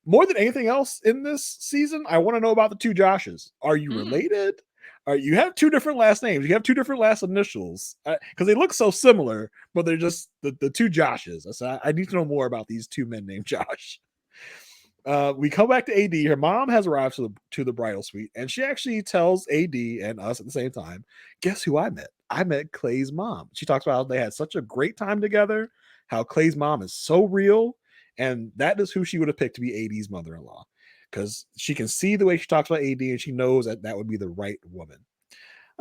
more than anything else in this season, I want to know about the two Joshes. Are you related? You have two different last names. You have two different last initials because they look so similar, but they're just the two Joshes. So I need to know more about these two men named Josh. We come back to AD. Her mom has arrived to the bridal suite, and she actually tells AD and us at the same time, guess who I met? I met Clay's mom. She talks about how they had such a great time together, how Clay's mom is so real, and that is who she would have picked to be AD's mother-in-law because she can see the way she talks about AD, and she knows that would be the right woman.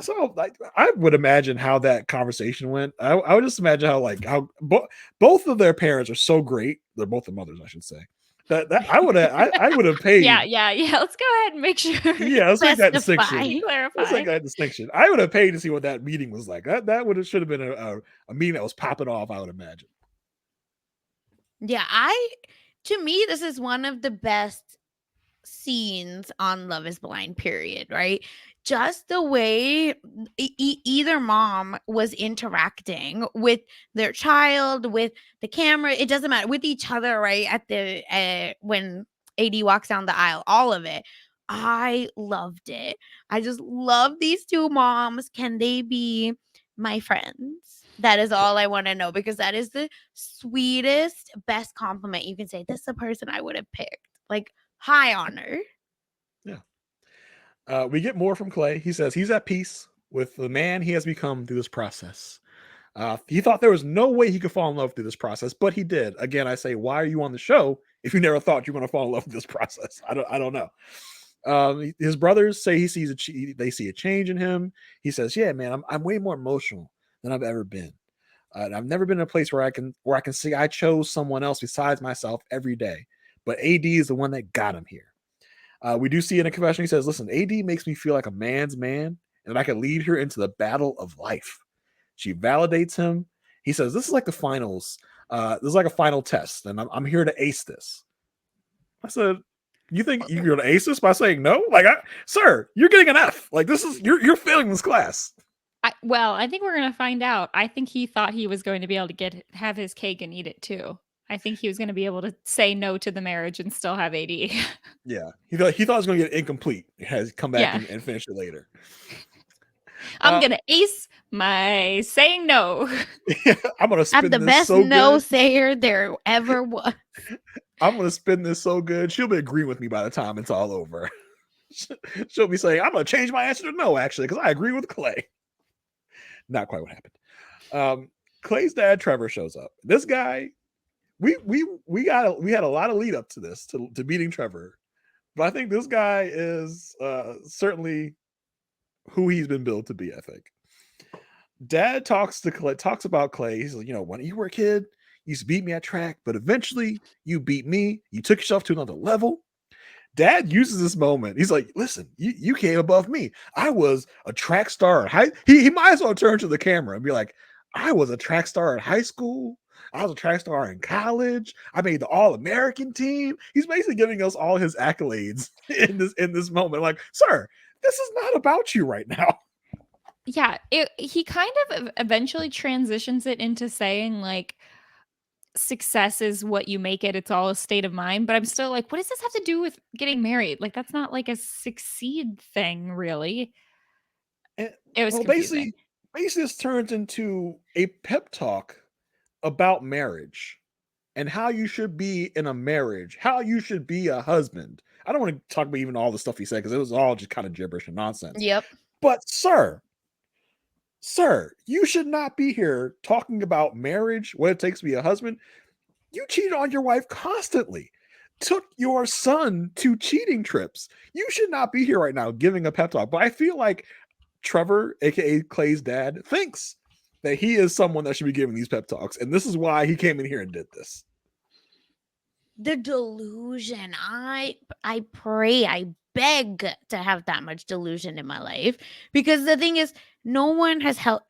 So I would imagine how that conversation went. I would just imagine how both of their parents are so great. They're both the mothers, I should say. That I would have paid. Yeah. Let's go ahead and make sure. Yeah, let's make that distinction. Clarify. Let's make that distinction. I would have paid to see what that meeting was like. That should have been a meeting that was popping off, I would imagine. Yeah, to me, this is one of the best scenes on Love is Blind, period, right? Just the way either mom was interacting with their child, with the camera, it doesn't matter, with each other, right? At the when AD walks down the aisle, all of it. I loved it. I just love these two moms. Can they be my friends? That is all I want to know because that is the sweetest, best compliment you can say. This is the person I would have picked. Like, high honor. Yeah. We get more from Clay. He says he's at peace with the man he has become through this process. He thought there was no way he could fall in love through this process, but he did. Again, I say, why are you on the show if you never thought you were going to fall in love with this process? I don't know. His brothers say they see a change in him. He says, yeah, man, I'm way more emotional than I've ever been. I've never been in a place where I can see I chose someone else besides myself every day. But AD is the one that got him here. We do see in a confession, he says, listen, AD makes me feel like a man's man, and I can lead her into the battle of life. She validates him. He says, this is like the finals. This is like a final test, and I'm here to ace this. I said, you think you're going to ace this by saying no? Like, sir, you're getting an F. Like, you're failing this class. I think we're going to find out. I think he thought he was going to be able to have his cake and eat it too. I think he was going to be able to say no to the marriage and still have AD. Yeah. He thought it was going to get incomplete. He has come back and finish it later. I'm going to ace my saying no. I'm going to spin I'm the this best so no good. sayer there ever was. I'm going to spin this so good. She'll be agreeing with me by the time it's all over. She'll be saying, I'm going to change my answer to no, actually, because I agree with Clay. Not quite what happened. Clay's dad, Trevor, shows up. This guy, we had a lot of lead up to this, to meeting Trevor, but I think this guy is certainly who he's been billed to be. I think Dad talks about Clay. He's like, when you were a kid, you used to beat me at track, but eventually you beat me. You took yourself to another level. Dad uses this moment. He's like, listen, you came above me. I was a track star. He might as well turn to the camera and be like, I was a track star in high school. I was a track star in college. I made the All-American team. He's basically giving us all his accolades in this moment. Like, sir, this is not about you right now. Yeah, he kind of eventually transitions it into saying like success is what you make it. It's all a state of mind. But I'm still like, what does this have to do with getting married? Like, that's not like a succeed thing, really. And, It was well, confusing. basically, this turns into a pep talk about marriage and how you should be in a marriage, how you should be a husband. I don't want to talk about even all the stuff he said because it was all just kind of gibberish and nonsense. Yep. But sir, you should not be here talking about marriage, what it takes to be a husband. You cheated on your wife constantly, took your son to cheating trips. You should not be here right now giving a pep talk. But I feel like Trevor, aka Clay's dad, thinks that he is someone that should be giving these pep talks. And this is why he came in here and did this. The delusion. I pray, I beg to have that much delusion in my life, because the thing is, no one has held,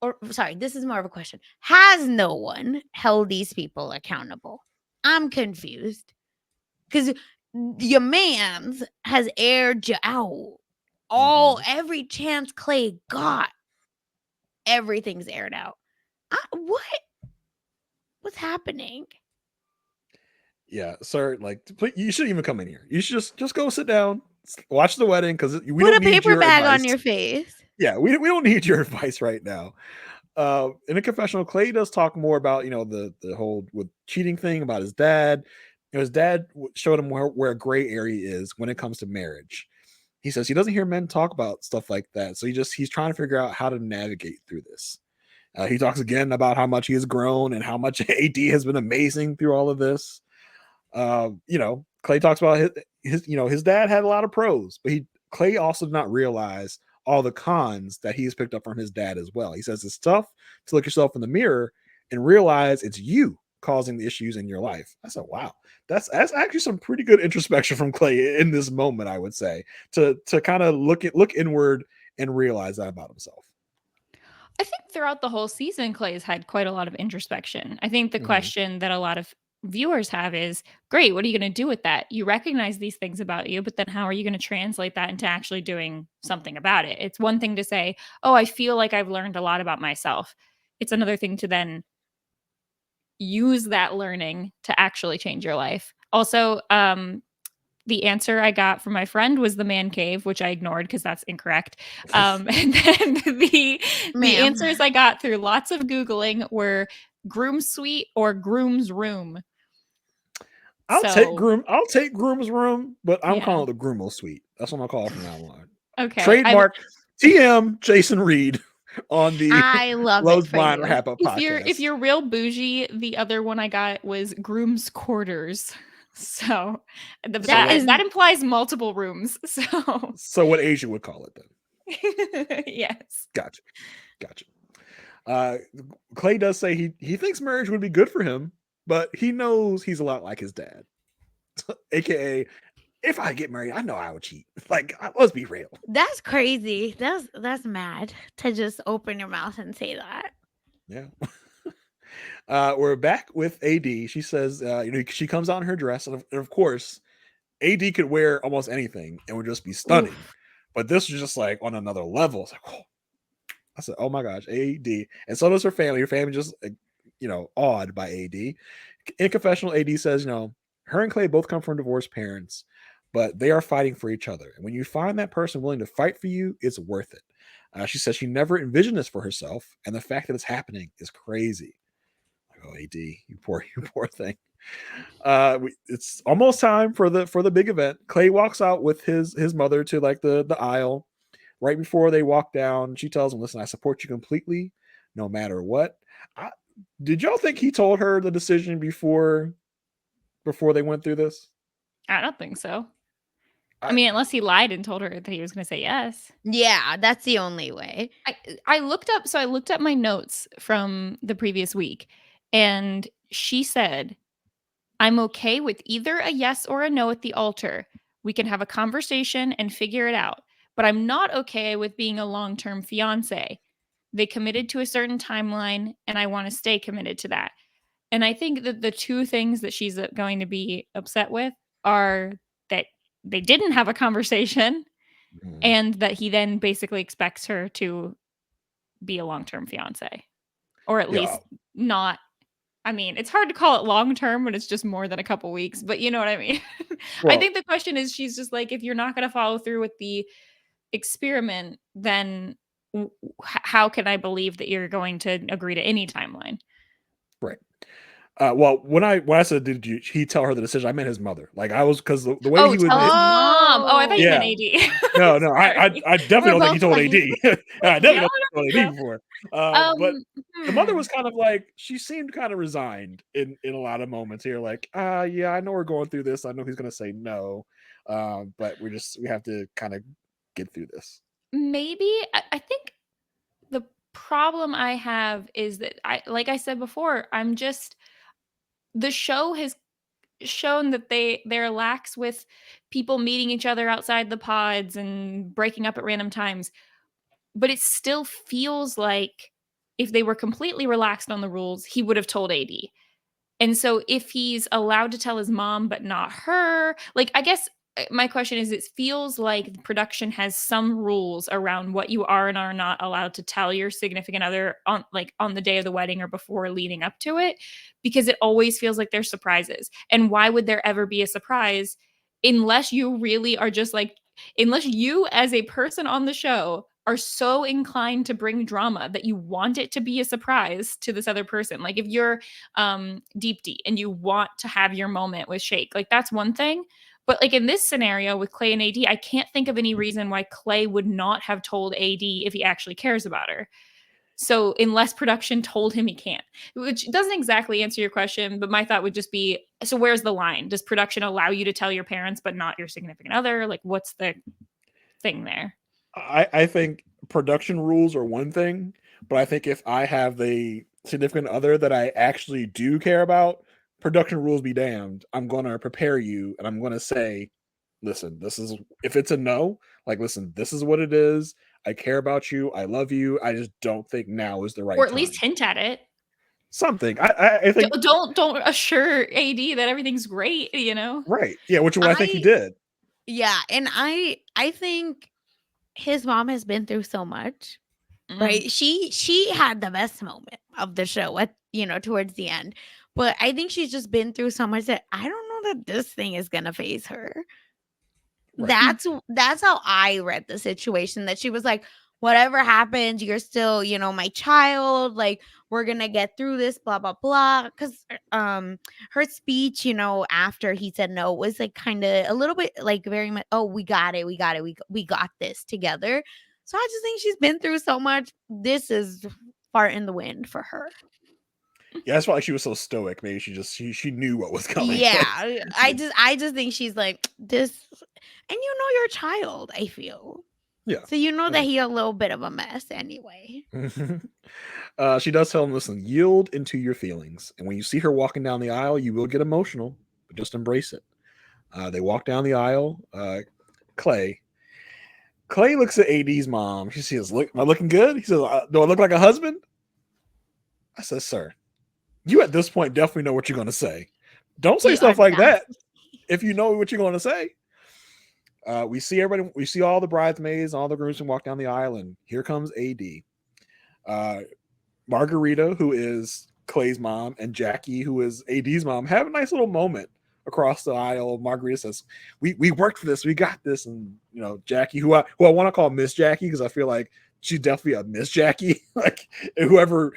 or sorry, this is more of a question. Has no one held these people accountable? I'm confused, because your man's has aired you out. Every chance Clay got, everything's aired out. What's happening? Yeah, sir. Like, please, you shouldn't even come in here. You should just go sit down, watch the wedding, because we Put don't a need paper your bag advice. on your face. Yeah, we don't need your advice right now. In a confessional, Clay does talk more about the whole with cheating thing about his dad. His dad showed him where a gray area is when it comes to marriage. He says he doesn't hear men talk about stuff like that, so he's trying to figure out how to navigate through this. He talks again about how much he has grown and how much AD has been amazing through all of this. Clay talks about his dad had a lot of pros, but Clay also did not realize all the cons that he's picked up from his dad as well. He says it's tough to look yourself in the mirror and realize it's you causing the issues in your life. I said, wow, that's actually some pretty good introspection from Clay in this moment, I would say, to kind of look inward and realize that about himself. I think throughout the whole season, Clay's had quite a lot of introspection. I think the Mhm. question that a lot of viewers have is, great, what are you going to do with that? You recognize these things about you, but then how are you going to translate that into actually doing something about it? It's one thing to say, oh, I feel like I've learned a lot about myself. It's another thing to then use that learning to actually change your life. Also, the answer I got from my friend was the man cave, which I ignored because that's incorrect. And then the Ma'am. answers I got through lots of Googling were groom suite or groom's room. I'll take So groom's room, but I'm yeah. calling it the groomo suite. That's what I'm calling from now on. Okay. Trademark TM Jason Reed on the I love Lowe's it for Blind you. RHAP-Up podcast. If you're real bougie, the other one I got was groom's quarters. So that implies multiple rooms. So what Asia would call it then? Yes. Gotcha. Clay does say he thinks marriage would be good for him, but he knows he's a lot like his dad. AKA, if I get married, I know I would cheat. Like, let's be real. That's crazy. That's mad to just open your mouth and say that. Yeah. We're back with AD. She says, she comes out in her dress, and of course, AD could wear almost anything and would just be stunning. Oof. But this was just like on another level. It's like, oh. I said, oh my gosh, AD. And so does her family. Her family just, awed by AD. In confessional, AD says, her and Clay both come from divorced parents, but they are fighting for each other. And when you find that person willing to fight for you, it's worth it. She says she never envisioned this for herself, and the fact that it's happening is crazy. Oh, AD, you poor thing. It's almost time for the big event. Clay walks out with his mother to like the aisle. Right before they walk down, she tells him, listen, I support you completely, no matter what. Did y'all think he told her the decision before they went through this? I don't think so. I mean, unless he lied and told her that he was going to say yes. Yeah, that's the only way. I looked up my notes from the previous week, and she said, I'm okay with either a yes or a no at the altar. We can have a conversation and figure it out. But I'm not okay with being a long-term fiance. They committed to a certain timeline, and I want to stay committed to that. And I think that the two things that she's going to be upset with are that they didn't have a conversation Mhm. and that he then basically expects her to be a long-term fiance, or at Yeah. least not. I mean, it's hard to call it long-term when it's just more than a couple weeks, but you know what I mean? I Well, think the question is, she's just like, if you're not going to follow through with the experiment, then how can I believe that you're going to agree to any timeline? right. Well, when I said did he tell her the decision, I meant his mother. Like I was because the way Oh, he was, tell his mom. Oh, I thought you meant Oh, yeah. AD. No, Sorry. I definitely we're don't think he both told like, AD. I definitely Yeah, don't think he told no. AD before. But Um, the mother hmm. was kind of like she seemed kind of resigned in a lot of moments here. Like, yeah, I know we're going through this. I know he's gonna say no, but we have to kind of get through this. Maybe I think the problem I have is that like I said before, I'm just the show has shown that they're lax with people meeting each other outside the pods and breaking up at random times, but it still feels like if they were completely relaxed on the rules, he would have told AD. And so if he's allowed to tell his mom but not her, like I guess my question is, it feels like production has some rules around what you are and are not allowed to tell your significant other on on the day of the wedding or before leading up to it, because it always feels like there's surprises. And why would there ever be a surprise unless you really are just like, unless you as a person on the show are so inclined to bring drama that you want it to be a surprise to this other person. Like if you're Deep D and you want to have your moment with Shake, like that's one thing. But like in this scenario with Clay and AD, I can't think of any reason why Clay would not have told AD if he actually cares about her. So unless production told him he can't, which doesn't exactly answer your question, but my thought would just be, so where's the line? Does production allow you to tell your parents but not your significant other? Like what's the thing there? I think production rules are one thing, but I think if I have the significant other that I actually do care about, production rules be damned. I'm gonna prepare you and I'm gonna say, listen, this is if it's a no, like listen, this is what it is. I care about you, I love you. I just don't think now is the Or right at least time. hint at it. Something. I think Don't assure AD that everything's great, you know? right. Yeah, which is what I think he I did. yeah, and I think his mom has been through so much, Mm. right? She had the best moment of the show at towards the end. But I think she's just been through so much that I don't know that this thing is gonna phase her. Right. That's how I read the situation, that she was like, whatever happens, you're still, my child, like we're gonna get through this, blah blah blah. Because her speech, after he said no, was like kind of a little bit like very much, oh, we got it, we got this together. So I just think she's been through so much. This is fart in the wind for her. Yeah, that's why she was so stoic. Maybe she knew what was coming. Yeah, Like I just think she's like this, and your child, I feel. yeah. So you know I that mean, he a little bit of a mess anyway. she does tell him, listen, yield into your feelings. And when you see her walking down the aisle, you will get emotional, but just embrace it. They walk down the aisle. Clay. Clay looks at AD's mom. She says, look, am I looking good? He says, do I look like a husband? I said, sir, you at this point definitely know what you're going to say. Don't say The stuff like that audacity. if you know what you're going to say. We see everybody, we see all the bridesmaids, all the grooms who walk down the aisle, and here comes AD. Uh, Margarita, who is Clay's mom, and Jackie, who is AD's mom, have a nice little moment across the aisle. Margarita says, "We worked for this. We got this." And Jackie, who I want to call Miss Jackie because I feel like she's definitely a Miss Jackie. Like whoever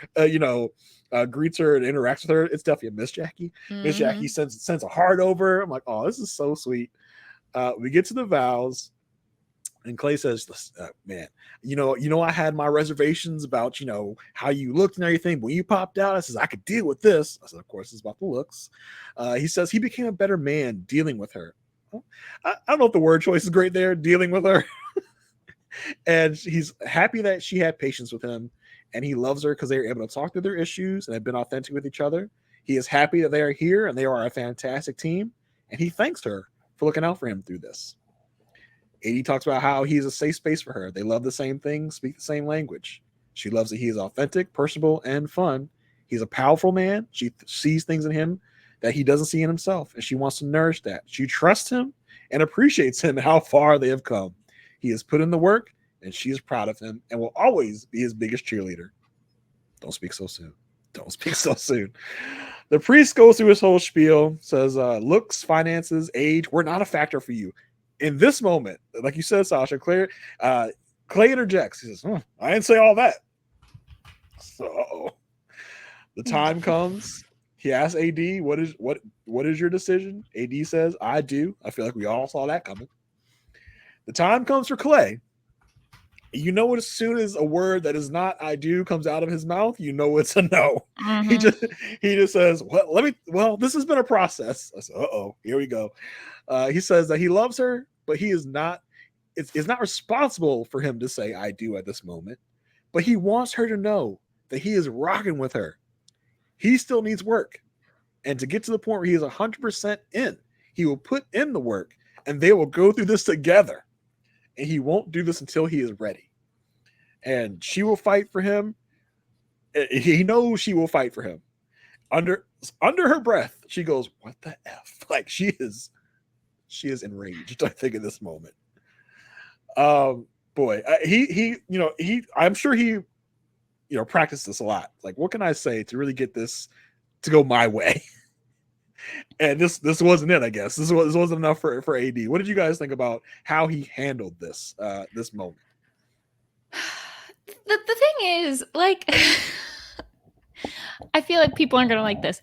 greets her and interacts with her, it's definitely a Miss Jackie. Miss Jackie Mhm. sends a heart over. I'm like, oh, this is so sweet. We get to the vows. And Clay says, "Man, I had my reservations about how you looked and everything. But when you popped out, I says I could deal with this." I said, "Of course, it's about the looks." He says he became a better man dealing with her. Well, I don't know if the word choice is great there, dealing with her. And he's happy that she had patience with him, and he loves her because they were able to talk through their issues and have been authentic with each other. He is happy that they are here and they are a fantastic team, and he thanks her for looking out for him through this. AD talks about how he's a safe space for her. They love the same things, speak the same language. She loves that he is authentic, personable, and fun. He's a powerful man. She sees things in him that he doesn't see in himself, and she wants to nourish that. She trusts him and appreciates him and how far they have come. He has put in the work, and she is proud of him and will always be his biggest cheerleader. Don't speak so soon. Don't speak so soon. The priest goes through his whole spiel, says, looks, finances, age were not a factor for you. In this moment, like you said, Sasha, Clay interjects. He says, I didn't say all that. So the time comes. He asks AD, what is your decision? AD says, I do. I feel like we all saw that coming. The time comes for Clay. You know, as soon as a word that is not I do comes out of his mouth, you know it's a no. Mm-hmm. He just says, this has been a process. I said, here we go. He says that he loves her, but he is not, it's not responsible for him to say I do at this moment, but he wants her to know that he is rocking with her. He still needs work. And to get to the point where he is 100% in, he will put in the work and they will go through this together. And he won't do this until he is ready. And she will fight for him. He knows she will fight for him. Under her breath, she goes, "What the F?" Like she is enraged, I think, in this moment. Boy, I'm sure he practiced this a lot. Like, what can I say to really get this to go my way? And this wasn't it, I guess. This wasn't enough for AD. What did you guys think about how he handled this moment? The thing is, like, I feel like people aren't going to like this.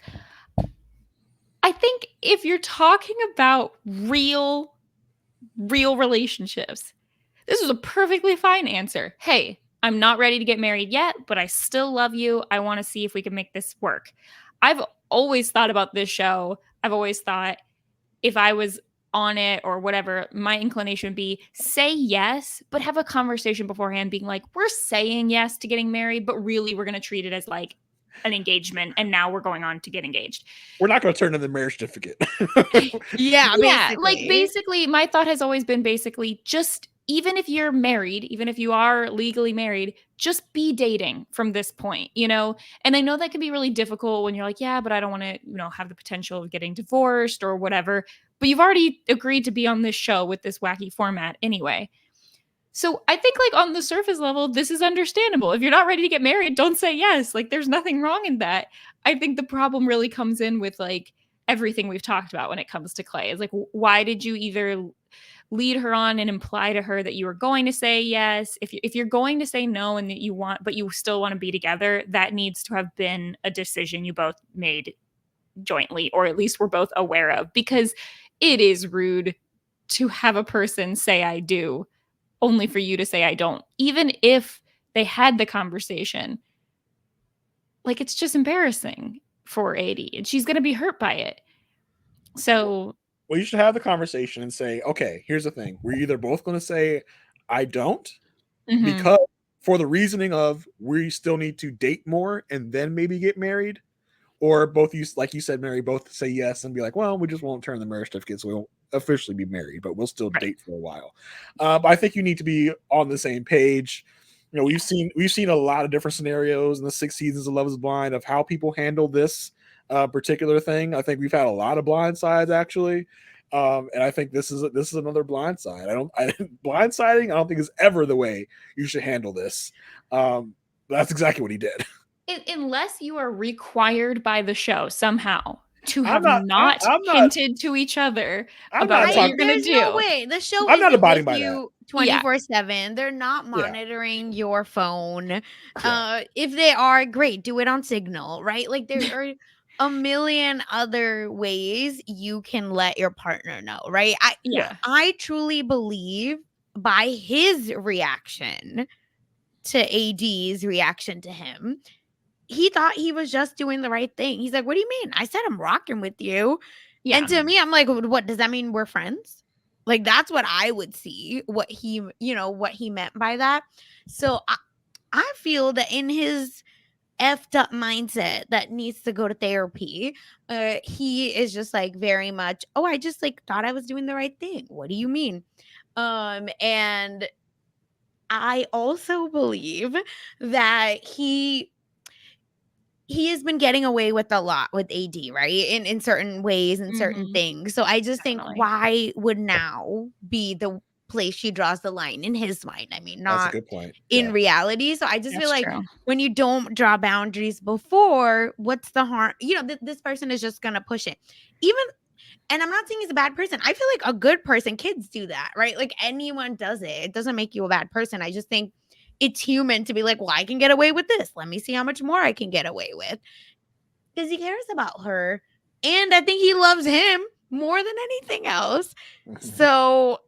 I think if you're talking about real relationships, this is a perfectly fine answer. Hey, I'm not ready to get married yet, but I still love you. I want to see if we can make this work. I've always thought about this show. I've always thought if I was on it or whatever, my inclination would be say yes, but have a conversation beforehand being like, we're saying yes to getting married, but really we're going to treat it as like an engagement. And now we're going on to get engaged. We're not going to turn in the marriage certificate. Yeah, like basically my thought has always been basically just even if you're married, even if you are legally married, just be dating from this point, And I know that can be really difficult when you're like, yeah, but I don't want to, have the potential of getting divorced or whatever. But you've already agreed to be on this show with this wacky format anyway. So I think like on the surface level, this is understandable. If you're not ready to get married, don't say yes. Like there's nothing wrong in that. I think the problem really comes in with like everything we've talked about when it comes to Clay. It's like, why did you either lead her on and imply to her that you were going to say yes? If you're going to say no and that you want, but you still want to be together, that needs to have been a decision you both made jointly, or at least we're both aware of, because it is rude to have a person say I do only for you to say I don't, even if they had the conversation. Like it's just embarrassing for AD and she's going to be hurt by it. So well, you should have the conversation and say, okay, here's the thing. We're either both going to say I don't because for the reasoning of we still need to date more and then maybe get married, or both you, like you said, Mary, both say yes and be like, well, we just won't turn the marriage certificate, so we won't officially be married, but we'll still date for a while. But I think you need to be on the same page. We've seen a lot of different scenarios in the 6 seasons of Love Is Blind of how people handle this particular thing. I think we've had a lot of blind sides actually. And I think this is another blind side. Blindsiding, I don't think is ever the way you should handle this. That's exactly what he did. Unless you are required by the show somehow to have not hinted to each other about what you're going to do. No way. The show I'm not isn't abiding with by you 24/7. They're not monitoring your phone. If they are, great. Do it on Signal, right? Like there are a million other ways you can let your partner know, right? I truly believe by his reaction to AD's reaction to him, he thought he was just doing the right thing. He's like, what do you mean? I said I'm rocking with you. Yeah. And to me, I'm like, what does that mean? We're friends? Like, that's what I would see, what he meant by that. So I feel that in his effed up mindset that needs to go to therapy, he is just like very much, I just like thought I was doing the right thing. What do you mean? And I also believe that he has been getting away with a lot with AD, right? In certain ways and certain Mhm. things. So I just think, Definitely. why would now be the place she draws the line in his mind? I mean, That's a not good point. in Yeah. reality. So I just feel That's like, true. when you don't draw boundaries before, what's the harm? This person is just gonna push it. Even, and I'm not saying he's a bad person. I feel like a good person, kids do that, right? Like, anyone does it. It doesn't make you a bad person. I just think it's human to be like, well, I can get away with this. Let me see how much more I can get away with, because he cares about her. And I think he loves him more than anything else. So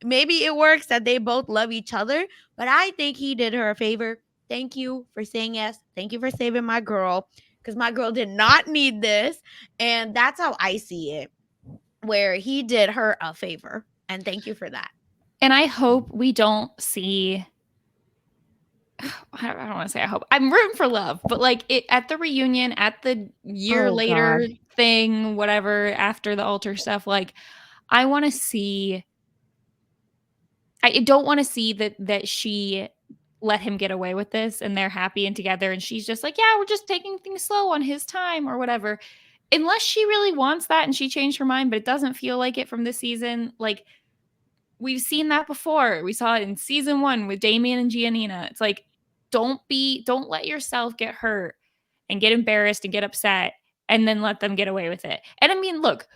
maybe it works that they both love each other, but I think he did her a favor. Thank you for saying yes. Thank you for saving my girl, because my girl did not need this. And that's how I see it, where he did her a favor. And thank you for that. And I hope we don't see I don't want to say I hope. I'm rooting for love, but like it at the reunion, at the year Oh, God. later thing, whatever, after the altar stuff, like I want to see I don't want to see that she let him get away with this and they're happy and together and she's just like, "Yeah, we're just taking things slow on his time or whatever." Unless she really wants that and she changed her mind, but it doesn't feel like it from this season. Like we've seen that before. We saw it in season 1 with Damian and Giannina. It's like, don't let yourself get hurt and get embarrassed and get upset and then let them get away with it. And I mean, look,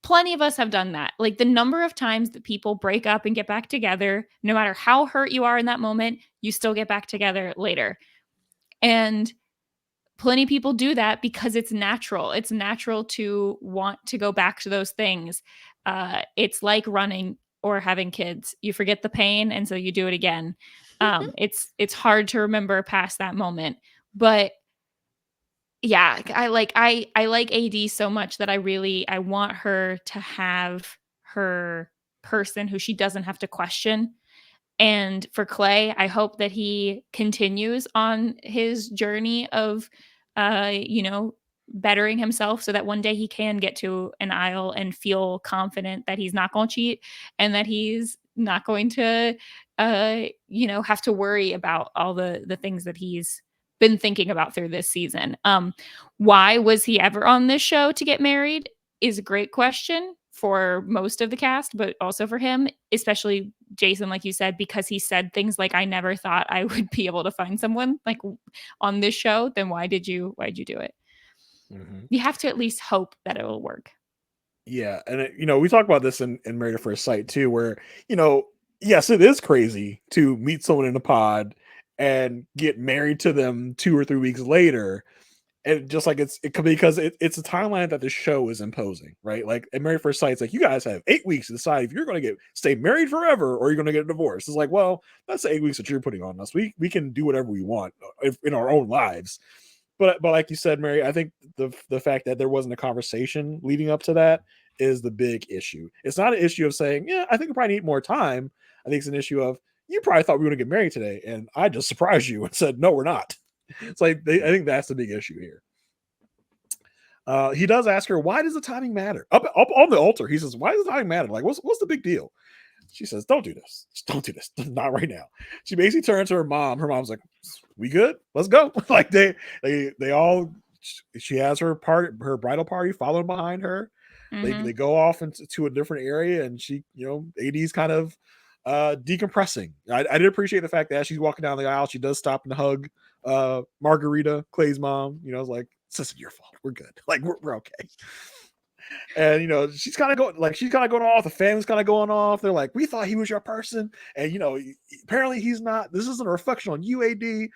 plenty of us have done that. Like the number of times that people break up and get back together, no matter how hurt you are in that moment, you still get back together later. And plenty of people do that because it's natural. It's natural to want to go back to those things. It's like running or having kids. You forget the pain, and so you do it again. It's hard to remember past that moment, but yeah, I like AD so much that I want her to have her person who she doesn't have to question. And for Clay, I hope that he continues on his journey of, bettering himself so that one day he can get to an aisle and feel confident that he's not going to cheat and that he's not going to, have to worry about all the things that he's been thinking about through this season. Why was he ever on this show to get married is a great question for most of the cast, but also for him, especially Jason, like you said, because he said things like, "I never thought I would be able to find someone like on this show." Then why'd you do it? Mhm. You have to at least hope that it will work. Yeah, and we talk about this in Married at First Sight too, where yes, it is crazy to meet someone in a pod and get married to them 2 or 3 weeks later, and just like because it's a timeline that the show is imposing, right? Like at Married at First Sight, it's like you guys have 8 weeks to decide if you're going to stay married forever or you're going to get a divorce. It's like, well, that's the 8 weeks that you're putting on us. We can do whatever we want in our own lives. But like you said, Mary, I think the fact that there wasn't a conversation leading up to that is the big issue. It's not an issue of saying, yeah, I think we probably need more time. I think it's an issue of you probably thought we were going to get married today, and I just surprised you and said, no, we're not. It's like I think that's the big issue here. He does ask her, why does the timing matter? Up on the altar, he says, why does the timing matter? Like, what's the big deal? She says, don't do this. Just don't do this. Not right now. She basically turns to her mom. Her mom's like, we good? Let's go. Like they all, she has her bridal party following behind her. They Mhm. go off into a different area, and she, AD's kind of decompressing. I did appreciate the fact that as she's walking down the aisle, she does stop and hug Margarita, Clay's mom. It's like, this isn't your fault. We're good. Like we're okay. And she's kind of going off. The family's kind of going off. They're like, we thought he was your person, and apparently he's not. This isn't a reflection on you, AD.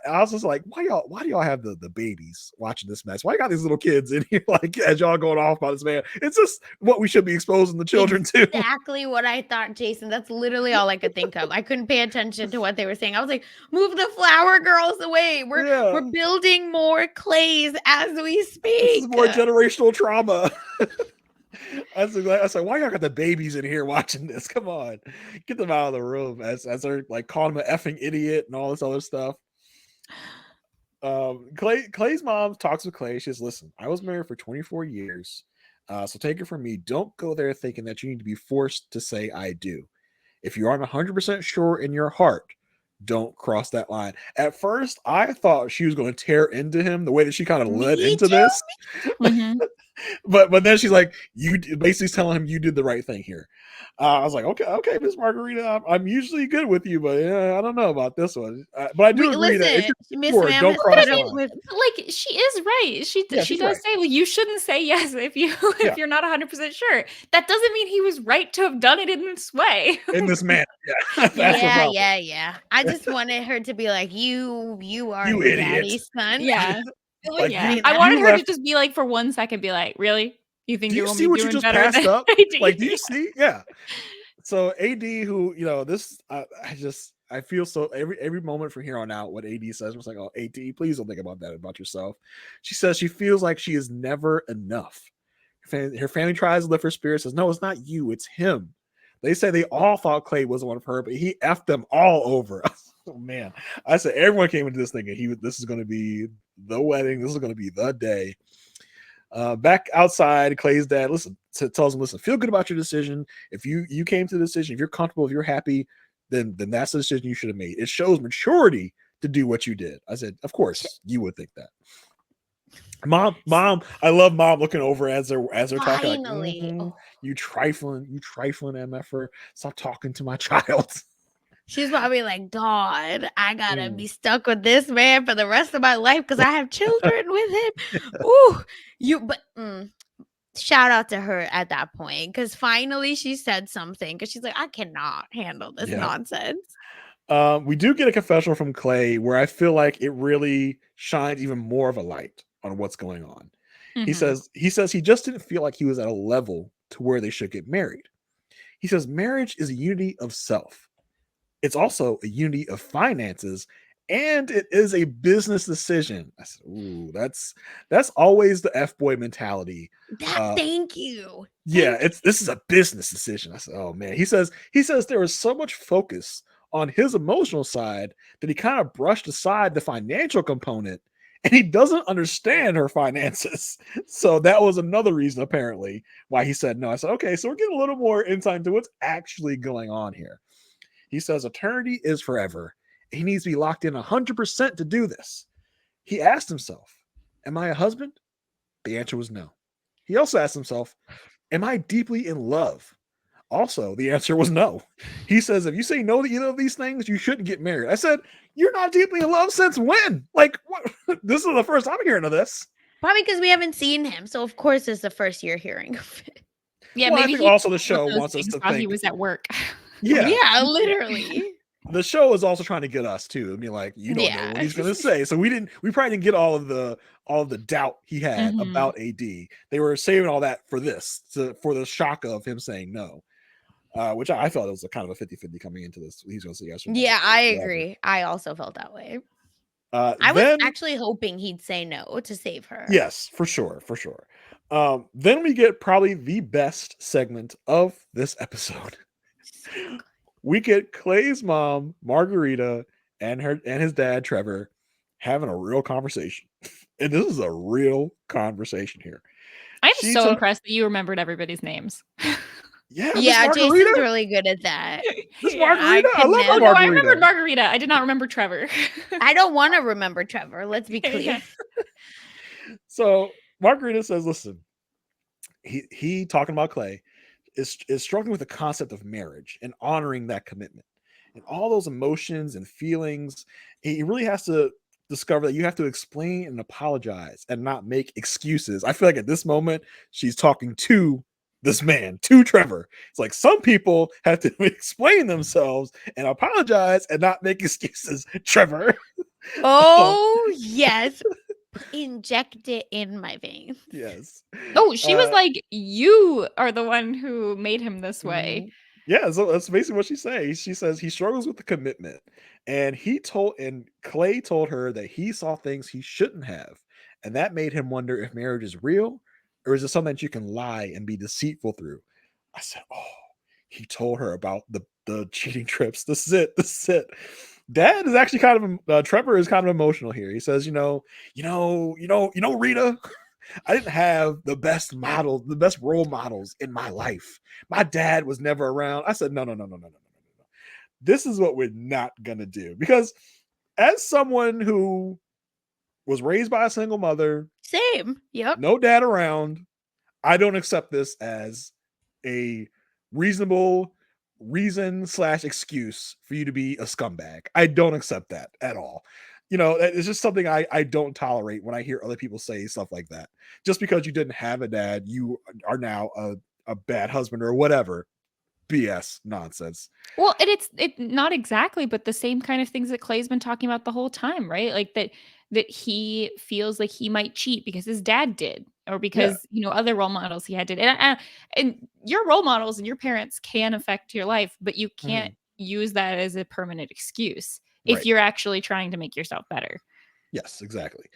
I was just like, why do y'all have the babies watching this mess? Why you got these little kids in here, like as y'all going off about this man? It's just what we should be exposing the children to. Exactly what I thought, Jason. That's literally all I could think of. I couldn't pay attention to what they were saying. I was like, move the flower girls away. Yeah, We're building more clays as we this is speak. more generational trauma. I was like, why y'all got the babies in here watching this? Come on, get them out of the room. As they're like calling him an effing idiot and all this other stuff. Clay's mom talks with Clay. She says, listen, I was married for 24 years. So take it from me. Don't go there thinking that you need to be forced to say I do. If you aren't 100% sure in your heart, don't cross that line. At first, I thought she was going to tear into him the way that she kind of led Me into too. this. Mhm. But then she's like, basically telling him you did the right thing here. I was like, okay, Miss Margarita, I'm usually good with you, but I don't know about this one. But I do agree that if Listen, you're Miss sure, Ma'am don't has cross put the up line. with. But, like, she is right. Yeah, She she's does right. say, like, you shouldn't say yes if you Yeah. if you're not 100% sure. That doesn't mean he was right to have done it in this way. In this manner, yeah, that's the problem. Yeah. I just wanted her to be like, you are You idiot. daddy's son. Yeah. Like, Yeah. you- I wanted you her to left- just be like, for 1 second, be like, really? You think Do you're you gonna see be what you doing just better passed than up? AD? Like, do you see? Yeah. So AD, who this, I feel so every moment from here on out, what AD says, I was like, oh, AD, please don't think about that about yourself. She says she feels like she is never enough. Her family tries to lift her spirit. Says, no, it's not you, it's him. They say they all thought Clay was one of her, but he effed them all over. Oh man, I said everyone came into this thinking this is going to be the wedding. This is going to be the day. Back outside, Clay's dad tells him, listen, feel good about your decision. If you came to the decision, if you're comfortable, if you're happy, then that's the decision you should have made. It shows maturity to do what you did. I said, of course you would think that. Mom, I love Mom looking over as they're talking, like, Finally. you trifling MFer, stop talking to my child. She's probably like, God, I gotta be stuck with this man for the rest of my life because I have children with him. Ooh, shout out to her at that point because finally she said something because she's like, I cannot handle this nonsense. We do get a confessional from Clay where I feel like it really shines even more of a light on what's going on. He says he just didn't feel like he was at a level to where they should get married. He says marriage is a unity of self. It's also a unity of finances, and it is a business decision. I said, ooh, that's always the F-boy mentality. Thank you. Yeah, this is a business decision. I said, oh man. He says there was so much focus on his emotional side that he kind of brushed aside the financial component, and he doesn't understand her finances. So that was another reason, apparently, why he said no. I said, okay, so we're getting a little more insight into what's actually going on here. He says eternity is forever. He needs to be locked in 100% to do this. He asked himself, am I a husband? The answer was no. He also asked himself, am I deeply in love? Also, the answer was no. He says, if you say no to either of these things, you shouldn't get married. I said, you're not deeply in love since when? Like, what? This is the first time hearing of this. Probably because we haven't seen him. So, of course, it's the first year hearing of it. Yeah, well, maybe I think also the show those wants us things to while think he was at work. Yeah, literally. The show is also trying to get us too. I mean, like, you don't know what he's gonna say. So we probably didn't get all of the doubt he had about AD. They were saving all that for this, for the shock of him saying no. Which I felt it was a kind of a 50-50 coming into this. He's gonna say yes or no. Yeah, I agree. I also felt that way. I was actually hoping he'd say no to save her. Yes, for sure. Then we get probably the best segment of this episode. We get Clay's mom, Margarita, and his dad, Trevor, having a real conversation. And this is a real conversation here. I'm so impressed that you remembered everybody's names. Yeah, Jason's really good at that. This Margarita, I love Margarita. No, I remembered Margarita. I did not remember Trevor. I don't want to remember Trevor. Let's be clear. So Margarita says, listen, he talking about Clay is struggling with the concept of marriage and honoring that commitment and all those emotions and feelings. He really has to discover that you have to explain and apologize and not make excuses. I feel like at this moment she's talking to this man, to Trevor. It's like some people have to explain themselves and apologize and not make excuses. Trevor. Oh yes. Inject it in my veins. Yes. Oh, she was like, you are the one who made him this way. Yeah, so that's basically what she says. She says he struggles with the commitment, and Clay told her that he saw things he shouldn't have, and that made him wonder if marriage is real, or is it something that you can lie and be deceitful through. I said, oh, he told her about the cheating trips. This is it. Dad is actually Trevor is kind of emotional here. He says, Rita, I didn't have the best role models in my life. My dad was never around. I said, no. this is what we're not gonna do. Because as someone who was raised by a single mother, Same. Yep. no dad around, I don't accept this as a reasonable reason/excuse for you to be a scumbag. I don't accept that at all. It's just something I don't tolerate when I hear other people say stuff like that. Just because you didn't have a dad, you are now a bad husband or whatever. BS nonsense. Well, and it's not exactly, but the same kind of things that Clay's been talking about the whole time, right? Like that he feels like he might cheat because his dad did, or Yeah. because other role models he had did. And your role models and your parents can affect your life, but you can't use that as a permanent excuse if Right. you're actually trying to make yourself better. Yes, exactly.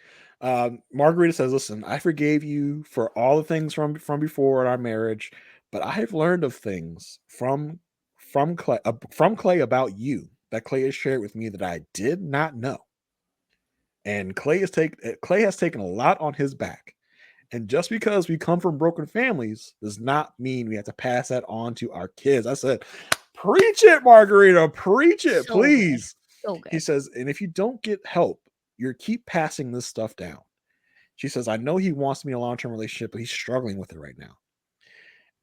Margarita says, "Listen, I forgave you for all the things from before in our marriage, but I have learned of things from Clay about you that Clay has shared with me that I did not know. And Clay has taken a lot on his back. And just because we come from broken families does not mean we have to pass that on to our kids." I said, "Preach it, Margarita, preach it, So good. please." So good. He says, "And if you don't get help, you keep passing this stuff down." She says, "I know he wants to be in a long-term relationship, but he's struggling with it right now."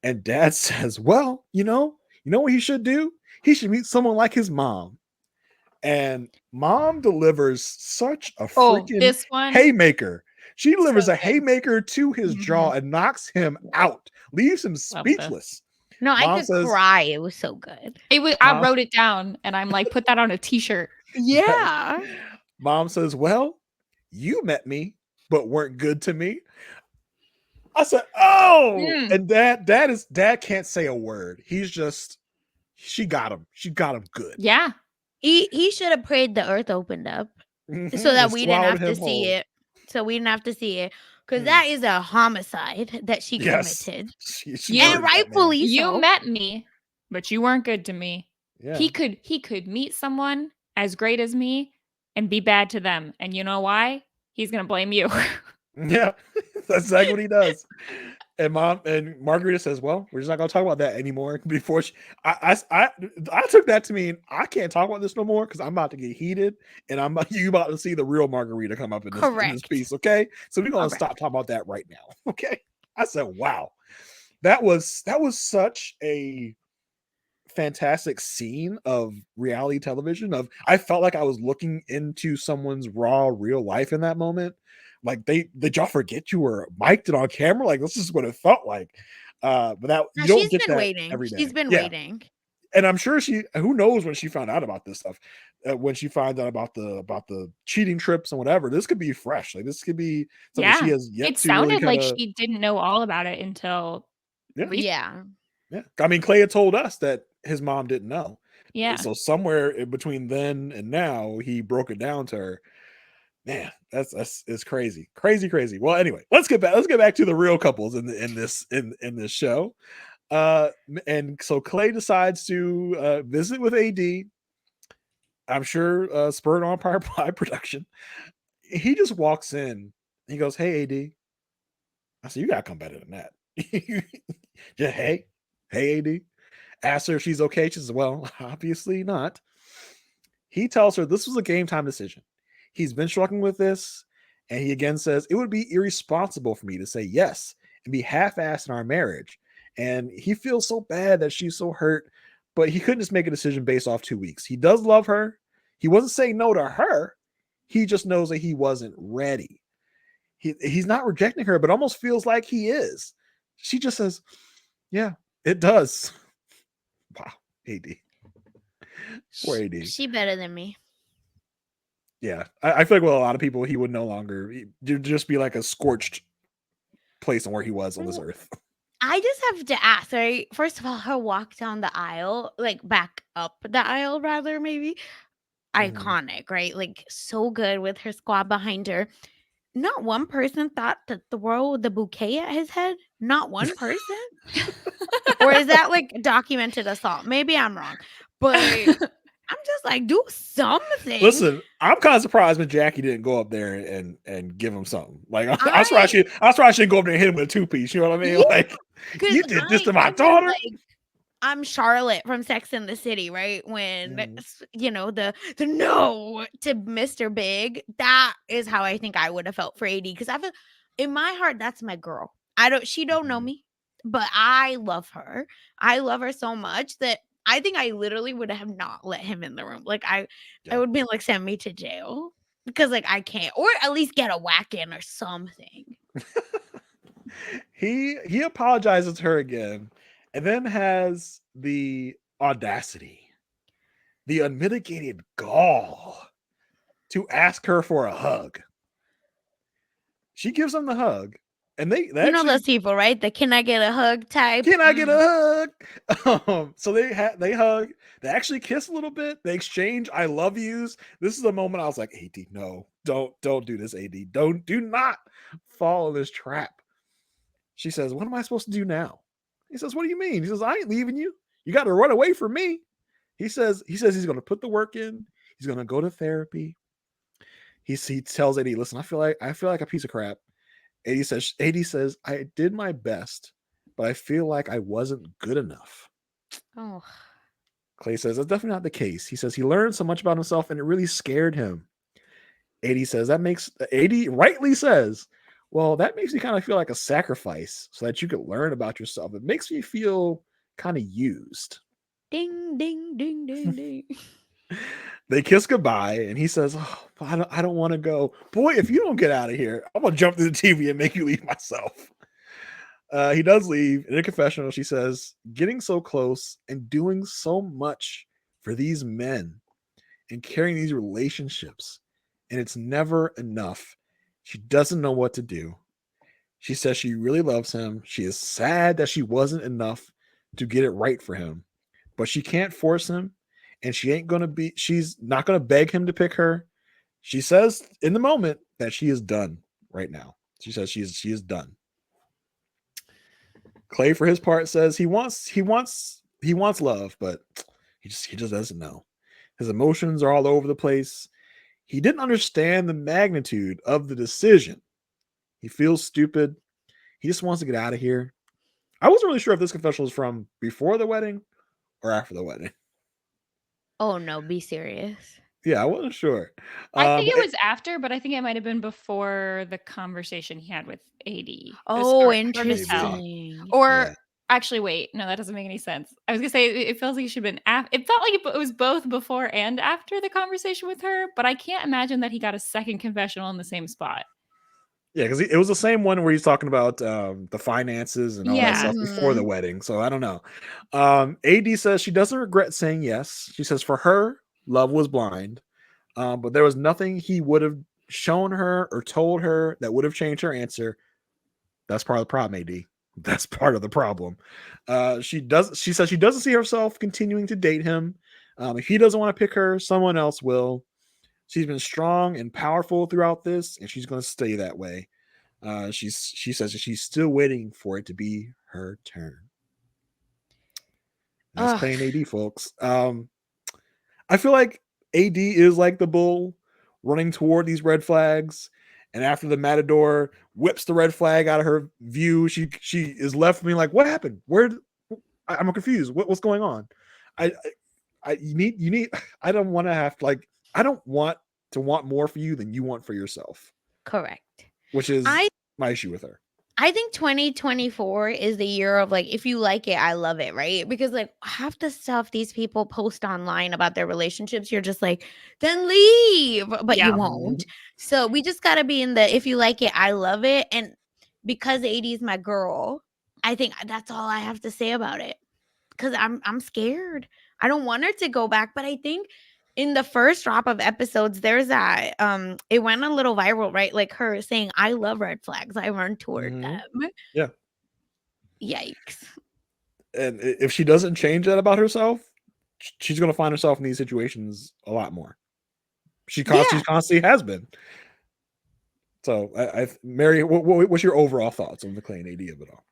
And dad says, "Well, you know what he should do? He should meet someone like his mom." And mom delivers such a freaking This one, haymaker. She delivers so a good. haymaker to his jaw and knocks him out, leaves him Love this. speechless. No, I Mom could says- cry. It was so good. I Mom- wrote it down and I'm like, put that on a t-shirt. Yeah. Mom says, "Well, you met me, but weren't good to me." I said, "Oh," and dad can't say a word. He's just, she got him. She got him good. Yeah. He should have prayed the earth opened up so that we didn't have to see it. So we didn't have to see it. Because that is a homicide that she committed. She And murdered that man. rightfully You so. met me, but you weren't good to me. Yeah. He could meet someone as great as me and be bad to them. And you know why? He's gonna blame you. Yeah, that's exactly what he does. And Margarita says, "Well, we're just not gonna talk about that anymore." Before I took that to mean I can't talk about this no more because I'm about to get heated, and you about to see the real Margarita come up in this piece. Okay, so we're gonna stop talking about that right now. Okay, I said, "Wow, that was such a fantastic scene of reality television." I felt like I was looking into someone's raw real life in that moment. Like, did y'all forget you were mic'd and on camera? Like, this is what it felt like. But that you don't get that waiting. every day. She's been waiting. And I'm sure who knows when she found out about this stuff. When she finds out about the cheating trips and whatever, this could be fresh. Like, this could be something she has yet it to really sounded like she didn't know all about it until Yeah. I mean, Clay had told us that his mom didn't know. Yeah. So somewhere in between then and now, he broke it down to her. Man, it's crazy. Well, anyway, let's get back to the real couples in this show. And so Clay decides to visit with AD. I'm sure spurred on by production. He just walks in. He goes, "Hey, AD." I said, "You gotta come better than that." Yeah, hey, AD. Asks her if she's okay. She says, "Well, obviously not." He tells her this was a game time decision. He's been struggling with this, and he again says, "It would be irresponsible for me to say yes and be half-assed in our marriage." And he feels so bad that she's so hurt, but he couldn't just make a decision based off 2 weeks. He does love her. He wasn't saying no to her. He just knows that he wasn't ready. He's not rejecting her, but almost feels like he is. She just says, "Yeah, it does." Wow, AD. Poor AD. She better than me. Yeah, I feel like with a lot of people, he would no longer just be like a scorched place on where he was on this earth. I just have to ask, right? First of all, her walk down the aisle, like back up the aisle, rather, maybe. Iconic, right? Like, so good with her squad behind her. Not one person thought to throw the bouquet at his head. Not one person. Or is that like documented assault? Maybe I'm wrong, but I'm just like, do something. Listen, I'm kind of surprised when Jackie didn't go up there and give him something. Like, I was surprised she didn't go up there and hit him with a 2-piece. You know what I mean? Yeah, like, you did this to my daughter. I'm Charlotte from Sex and the City, right? When Mhm. the no to Mr. Big, that is how I think I would have felt for AD, because I feel in my heart that's my girl. She don't know Mhm. me, but I love her. I love her so much that I think I literally would have not let him in the room. Like I Yeah. would be like, send me to jail because like I can't, or at least get a whack in or something. He apologizes to her again, and then has the audacity, the unmitigated gall to ask her for a hug. She gives him the hug, and they You know actually, those people, right? The "Can I get a hug" type. can I get a hug? So they hug. They actually kiss a little bit. They exchange "I love yous." This is the moment I was like, "AD, no, don't do this, AD. Do not fall in this trap." She says, "What am I supposed to do now?" He says, "What do you mean?" He says, "I ain't leaving you. You got to run away from me." He says he's going to put the work in. He's going to go to therapy. He tells AD, "Listen, I feel like a piece of crap." AD says, "I did my best, but I feel like I wasn't good enough." Oh, Clay says, "That's definitely not the case." He says he learned so much about himself and it really scared him. AD rightly says, "Well, that makes me kind of feel like a sacrifice so that you could learn about yourself. It makes me feel kind of used." ding, ding, ding, ding, ding. They kiss goodbye, and he says, "Oh, I don't want to go. Boy, if you don't get out of here, I'm gonna jump through the TV and make you leave myself." He does leave. In a confessional, she says, "Getting so close and doing so much for these men and carrying these relationships, and it's never enough. She doesn't know what to do." She says she really loves him. She is sad that she wasn't enough to get it right for him, but she can't force him, and she's not gonna beg him to pick her. She says in the moment that she is done right now. She says she is done. Clay, for his part, says he wants love, but he just doesn't know. His emotions are all over the place. He didn't understand the magnitude of the decision. He feels stupid. He just wants to get out of here. I wasn't really sure if this confessional was from before the wedding or after the wedding. Oh no, be serious. Yeah, I wasn't sure. I think But it was after, but I think it might have been before the conversation he had with AD. It's Oh, hard to tell. maybe, interesting. Or yeah, actually, wait, no, that doesn't make any sense. I was gonna say it feels like it should have been it felt like it was both before and after the conversation with her, but I can't imagine that he got a second confessional in the same spot. yeah, because it was the same one where he's talking about the finances and all that Yeah. stuff before the Mhm. wedding. So I don't know. AD says she doesn't regret saying yes. She says for her, love was blind, but there was nothing he would have shown her or told her that would have changed her answer. That's part of the problem, AD. That's part of the problem. She says she doesn't see herself continuing to date him. If he doesn't want to pick her, someone else will. She's been strong and powerful throughout this, and she's going to stay that way. She says that she's still waiting for it to be her turn. That's Ugh. playing AD, folks. I feel like AD is like the bull running toward these red flags, and after the matador whips the red flag out of her view, she is left being like, "What happened? I'm confused. What's going on?" I, you need. I don't want to have to like. I don't want to want more for you than you want for yourself, Correct. which is I my issue with her. I think 2024 is the year of like, if you like it, I love it, right? Because like half the stuff these people post online about their relationships, you're just like, then leave, but you Yeah. won't. So we just gotta be in the if you like it, I love it. And because 80 is my girl, I think that's all I have to say about it. Because I'm scared. I don't want her to go back, but I think in the first drop of episodes, there's that it went a little viral, right? Like her saying, "I love red flags. I run toward Mhm. them." Yeah, Yikes. and if she doesn't change that about herself, she's going to find herself in these situations a lot more. She Yeah. constantly has been. So, Mary, what's your overall thoughts on the Clay and AD of it all?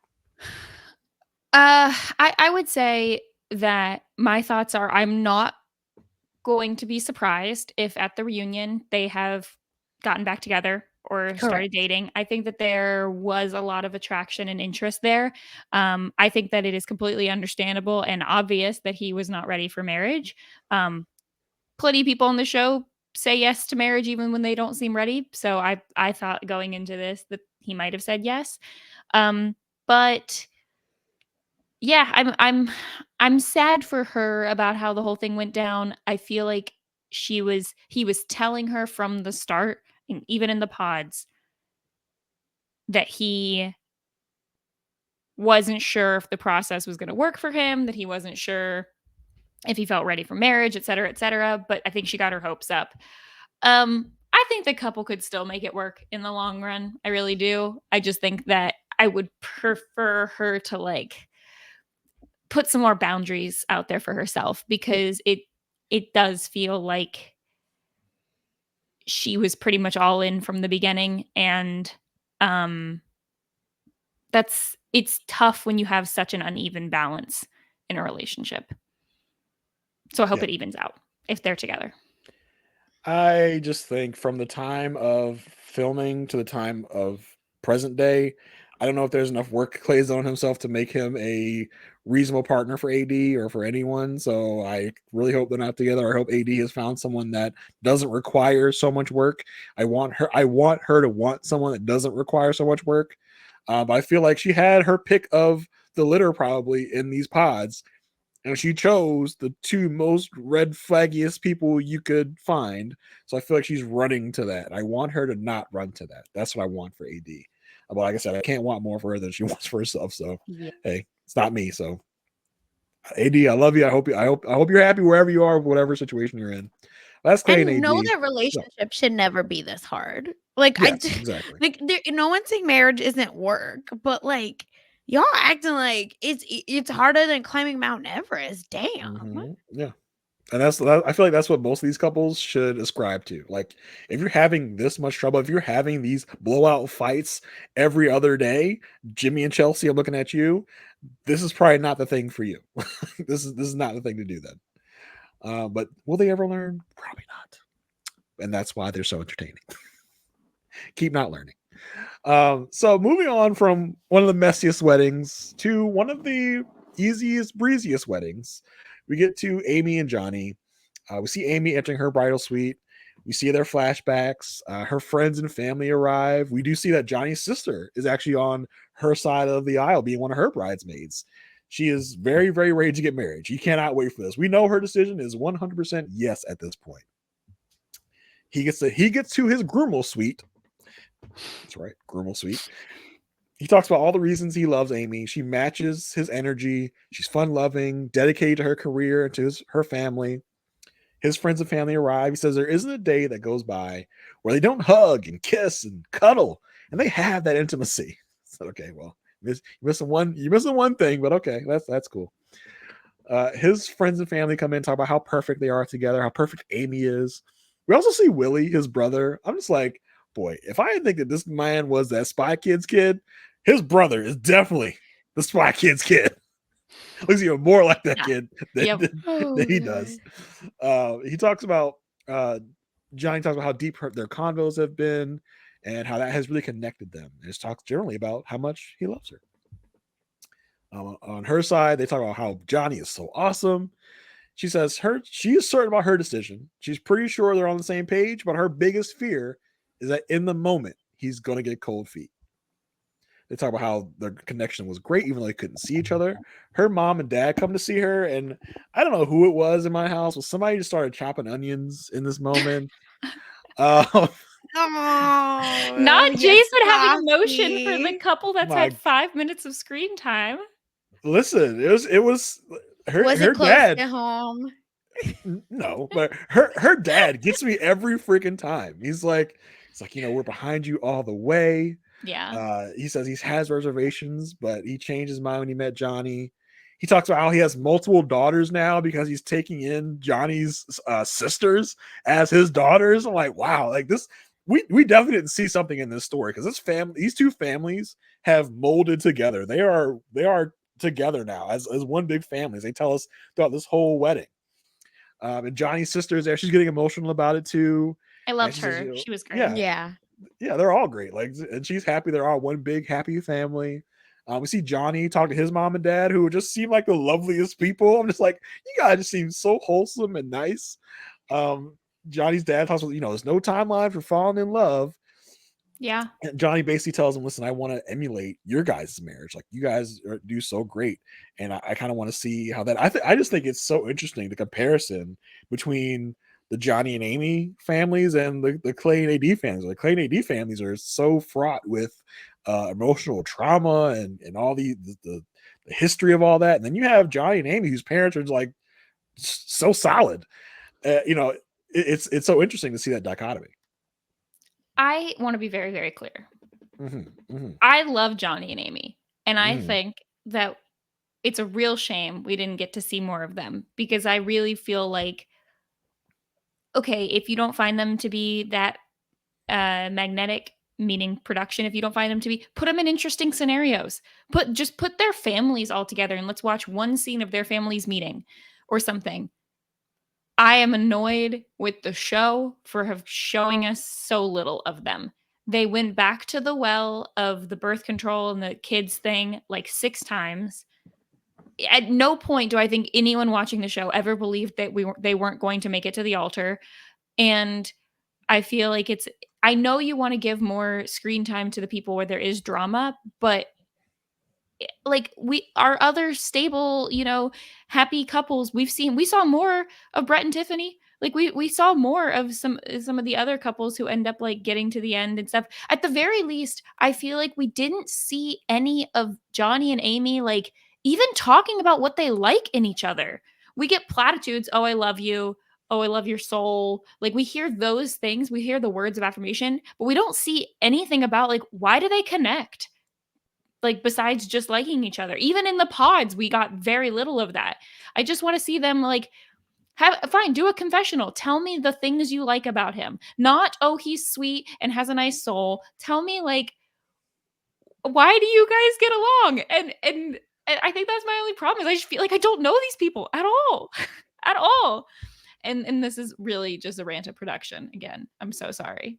I would say that my thoughts are I'm not going to be surprised if at the reunion they have gotten back together or started Correct. dating. I think that there was a lot of attraction and interest there. I think that it is completely understandable and obvious that he was not ready for marriage. Plenty of people on the show say yes to marriage even when they don't seem ready. So I thought going into this that he might have said yes. But yeah, I'm sad for her about how the whole thing went down. I feel like he was telling her from the start, and even in the pods, that he wasn't sure if the process was going to work for him, that he wasn't sure if he felt ready for marriage, et cetera, et cetera. But I think she got her hopes up. I think the couple could still make it work in the long run. I really do. I just think that I would prefer her to like put some more boundaries out there for herself, because it does feel like she was pretty much all in from the beginning, and um it's tough when you have such an uneven balance in a relationship. So I hope Yeah. it evens out if they're together. I just think from the time of filming to the time of present day, I don't know if there's enough work Clay's on himself to make him a reasonable partner for AD or for anyone. So I really hope they're not together. I hope AD has found someone that doesn't require so much work. I want her to want someone that doesn't require so much work. But I feel like she had her pick of the litter probably in these pods, and she chose the two most red flaggiest people you could find. So I feel like she's running to that. I want her to not run to that. That's what I want for AD. But like I said, I can't want more for her than she wants for herself. So Yeah. hey, it's not me. So AD, I love you. I hope you're happy wherever you are, whatever situation you're in. That's Clay and And AD. know that No. relationship should never be this hard. Like Yes, exactly. like no one's saying marriage isn't work, but like y'all acting like it's harder than climbing Mount Everest. Damn. Yeah. And I feel like that's what most of these couples should ascribe to. Like, if you're having this much trouble, if you're having these blowout fights every other day, Jimmy and Chelsea, I'm looking at you. This is probably not the thing for you. This is not the thing to do then. But will they ever learn? Probably not. And that's why they're so entertaining. Keep not learning. So moving on from one of the messiest weddings to one of the easiest, breeziest weddings, we get to Amy and Johnny. We see Amy entering her bridal suite. We see their flashbacks. Her friends and family arrive. We do see that Johnny's sister is actually on her side of the aisle, being one of her bridesmaids. She is very, very ready to get married. She cannot wait for this. We know her decision is 100% yes at this point. He gets to his groomal suite. That's right, groomal suite. He talks about all the reasons he loves Amy. She matches his energy. She's fun-loving, dedicated to her career and to her family. His friends and family arrive. He says there isn't a day that goes by where they don't hug and kiss and cuddle, and they have that intimacy. So, okay, well, you're missing one thing, but okay, that's cool. His friends and family come in and talk about how perfect they are together, how perfect Amy is. We also see Willie, his brother. I'm just like, boy, if I didn't think that this man was that Spy Kids kid, his brother is definitely the Spy Kids kid. Looks even more like that kid than he does. He talks about Johnny talks about how deep their convos have been and how that has really connected them. And just talks generally about how much he loves her. On her side, they talk about how Johnny is so awesome. She says she is certain about her decision. She's pretty sure they're on the same page, but her biggest fear is that in the moment he's going to get cold feet. They talk about how their connection was great, even though they couldn't see each other. Her mom and dad come to see her, and I don't know who it was in my house. Well, somebody just started chopping onions in this moment. Not Jason having emotion for the couple that's had 5 minutes of screen time. Listen, it was her. Was her it close dad to home? No, but her dad gets me every freaking time. He's like, we're behind you all the way. Yeah. He says he has reservations, but he changed his mind when he met Johnny. He talks about how he has multiple daughters now because he's taking in Johnny's sisters as his daughters. I'm like, wow, like this. We definitely didn't see something in this story because these two families have molded together. They are together now as one big family. As they tell us throughout this whole wedding. And Johnny's sister is there. She's getting emotional about it too. I loved her. She was great. Yeah. Yeah. Yeah, they're all great. Like, and she's happy. They're all one big happy family. We see Johnny talk to his mom and dad, who just seem like the loveliest people. I'm just like, you guys just seem so wholesome and nice. Um, Johnny's dad talks about, there's no timeline for falling in love. Yeah. And Johnny basically tells him, listen, I want to emulate your guys' marriage. Like, you guys do so great. And I kind of want to see how that, I just think it's so interesting, the comparison between the Johnny and Amy families and the Clay and AD families. Like, Clay and AD families are so fraught with emotional trauma and all the history of all that. And then you have Johnny and Amy, whose parents are like so solid. It's so interesting to see that dichotomy. I want to be very, very clear. Mm-hmm. I love Johnny and Amy, and I Mm. think that it's a real shame we didn't get to see more of them, because I really feel like, okay, if you don't find them to be that magnetic, meaning production, if you don't find them to be, put them in interesting scenarios. Just put their families all together and let's watch one scene of their families meeting or something. I am annoyed with the show for showing us so little of them. They went back to the well of the birth control and the kids thing like 6 times. At no point do I think anyone watching the show ever believed that they weren't going to make it to the altar. And I feel like I know you want to give more screen time to the people where there is drama, but like our other stable, happy couples we saw more of Brett and Tiffany. Like we saw more of some of the other couples who end up like getting to the end and stuff. At the very least, I feel like we didn't see any of Johnny and Amy like even talking about what they like in each other. We get platitudes, "Oh, I love you. Oh, I love your soul." Like we hear those things, we hear the words of affirmation, but we don't see anything about like why do they connect? Like besides just liking each other. Even in the pods, we got very little of that. I just want to see them like do a confessional. Tell me the things you like about him. Not, oh, he's sweet and has a nice soul. Tell me like why do you guys get along? And I think that's my only problem is I just feel like I don't know these people at all. At all. And this is really just a rant of production again. I'm so sorry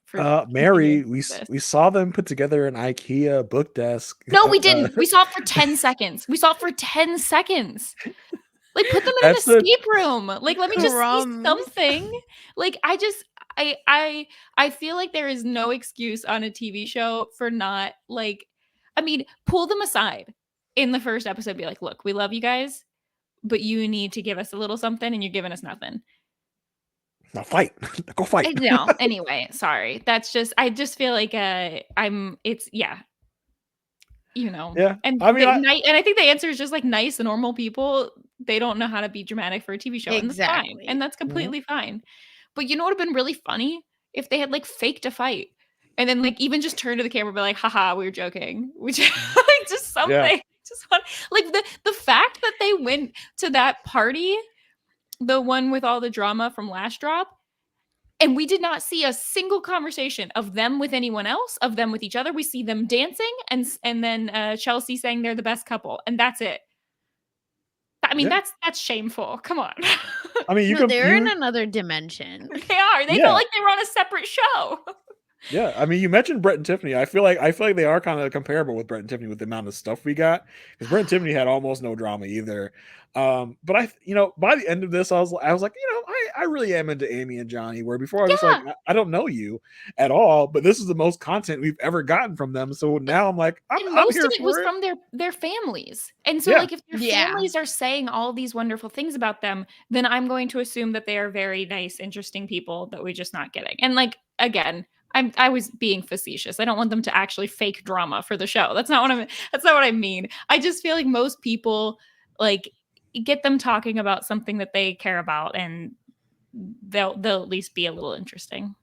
for Mary, continuing we this. we saw them put together an IKEA book desk. No, we didn't. We saw it for 10 seconds. We saw it for 10 seconds. Like, put them in an That's the escape room. Like, let me just see Crumbs. something. Like, I feel like there is no excuse on a TV show for not like, I mean, pull them aside in the first episode. Be like, look, we love you guys, but you need to give us a little something, and you're giving us nothing. now fight. Go fight. No, anyway, sorry. I just feel like it's yeah. Yeah. And I mean, and I think the answer is just like nice, normal people. They don't know how to be dramatic for a TV show, and that's fine, Exactly. and that's completely fine. But you know what would have been really funny if they had like faked a fight, and then like even just turn to the camera and be like, "Haha, we were joking," which like just something. Yeah. Just like the fact that they went to that party, the one with all the drama from Last Drop. And we did not see a single conversation of them with anyone else, of them with each other. We see them dancing, and then Chelsea saying they're the best couple, and that's it. I mean, Yeah. that's shameful. Come on. I mean, No, they're in another dimension. They are. They Yeah. felt like they were on a separate show. Yeah, I mean, you mentioned Brett and Tiffany. I feel like they are kind of comparable with Brett and Tiffany with the amount of stuff we got, because Brett and Tiffany had almost no drama either. But by the end of this, I was like, I really am into Amy and Johnny. Where before I was just like, Yeah. I don't know you at all, but this is the most content we've ever gotten from them. So now I'm like, And I'm most here of it was for it. from their families. And so Yeah. like if their Yeah. families are saying all these wonderful things about them, then I'm going to assume that they are very nice, interesting people that we're just not getting. And like again, I was being facetious. I don't want them to actually fake drama for the show. That's not what I mean. I just feel like most people like get them talking about something that they care about, and they'll at least be a little interesting.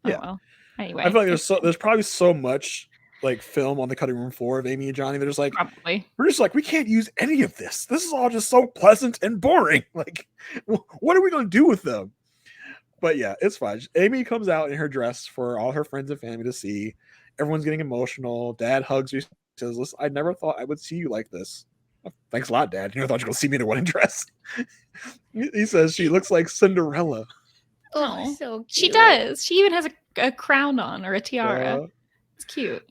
Yeah. Oh well. Anyway. I feel like there's probably so much like film on the cutting room floor of Amy and Johnny. They're just like, Probably. we're just like, we can't use any of this. This is all just so pleasant and boring. Like, what are we going to do with them? But yeah, it's fine. Amy comes out in her dress for all her friends and family to see. Everyone's getting emotional. Dad hugs her, says, "Listen, I never thought I would see you like this." "Oh, thanks a lot, Dad. You never thought you were going to see me in a wedding dress." He says she looks like Cinderella. Oh, so cute. She does. She even has a a crown on or a tiara. Uh, It's cute.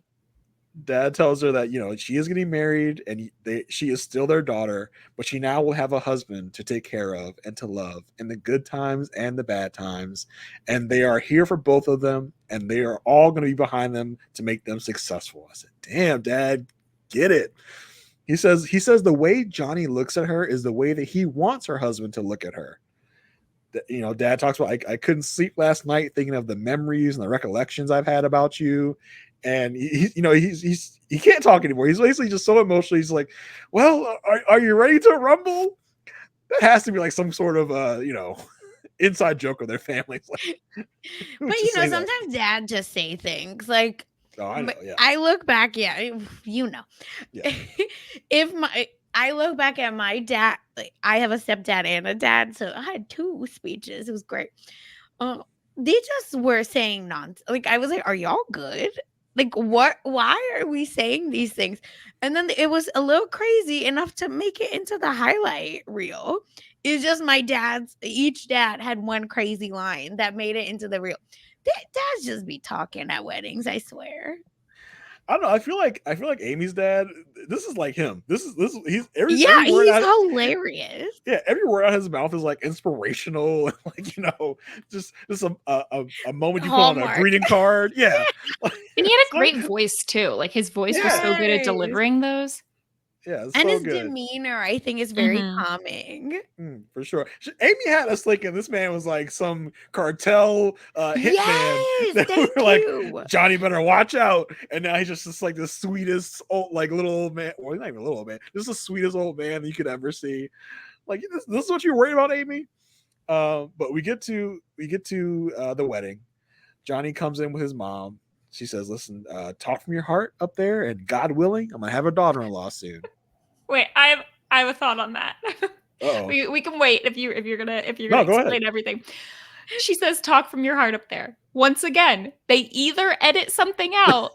Dad tells her that she is getting married and she is still their daughter, but she now will have a husband to take care of and to love in the good times and the bad times, and they are here for both of them, and they are all going to be behind them to make them successful. I said, "Damn, Dad, get it." He says the way Johnny looks at her is the way that he wants her husband to look at her. Dad talks about, I couldn't sleep last night thinking of the memories and the recollections I've had about you. And he can't talk anymore. He's basically just so emotional. He's like, well, are you ready to rumble? That has to be like some sort of inside joke of their family. Like, but sometimes dad just say things like, oh, I know, yeah. I look back, yeah. If I look back at my dad, like, I have a stepdad and a dad, so I had 2 speeches. It was great. They just were saying nonsense. Like, I was like, are y'all good? Like, what? Why are we saying these things? And then it was a little crazy enough to make it into the highlight reel. It's just each dad had one crazy line that made it into the reel. Dads just be talking at weddings, I swear. I don't know. I feel like Amy's dad. This is like him. He's he's hilarious. Yeah, every word out of his mouth is like inspirational, and like just a moment you put on a greeting card. Yeah, and he had a great voice too. Like his voice was so good at delivering those. Yeah, and his demeanor, I think, is very calming. For sure. Amy had us thinking this man was like some cartel hitman. Yes, thank you. Like, Johnny better watch out. And now he's just like the sweetest old, like little old man. Well, he's not even a little old man. Just the sweetest old man that you could ever see. Like this is what you're worried about, Amy. But we get to the wedding. Johnny comes in with his mom. She says, "Listen, talk from your heart up there, and God willing, I'm gonna have a daughter-in-law soon." Wait, I have a thought on that. we can wait if you're gonna explain everything. She says, "Talk from your heart up there." Once again, they either edit something out,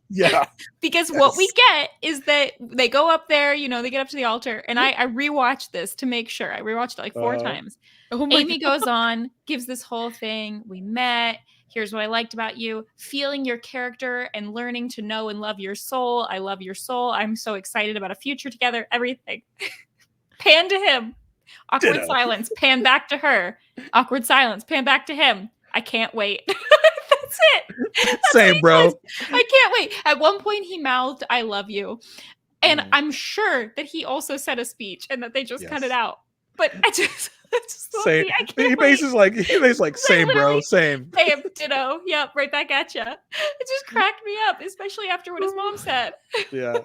because what we get is that they go up there, they get up to the altar, and I rewatched this to make sure. I rewatched it like 4 times. Amy goes on, gives this whole thing. We met. Here's what I liked about you. Feeling your character and learning to know and love your soul. I love your soul. I'm so excited about a future together. Everything. Pan to him. Awkward silence. Pan back to her. Awkward silence. Pan back to him. I can't wait. That's it. That's same, bro. I can't wait. At one point, he mouthed, "I love you." And I'm sure that he also said a speech and that they just cut it out. But I just same. He basically like same, bro, same. Same, ditto. Yep, right back at you. It just cracked me up, especially after what his mom said. Yeah.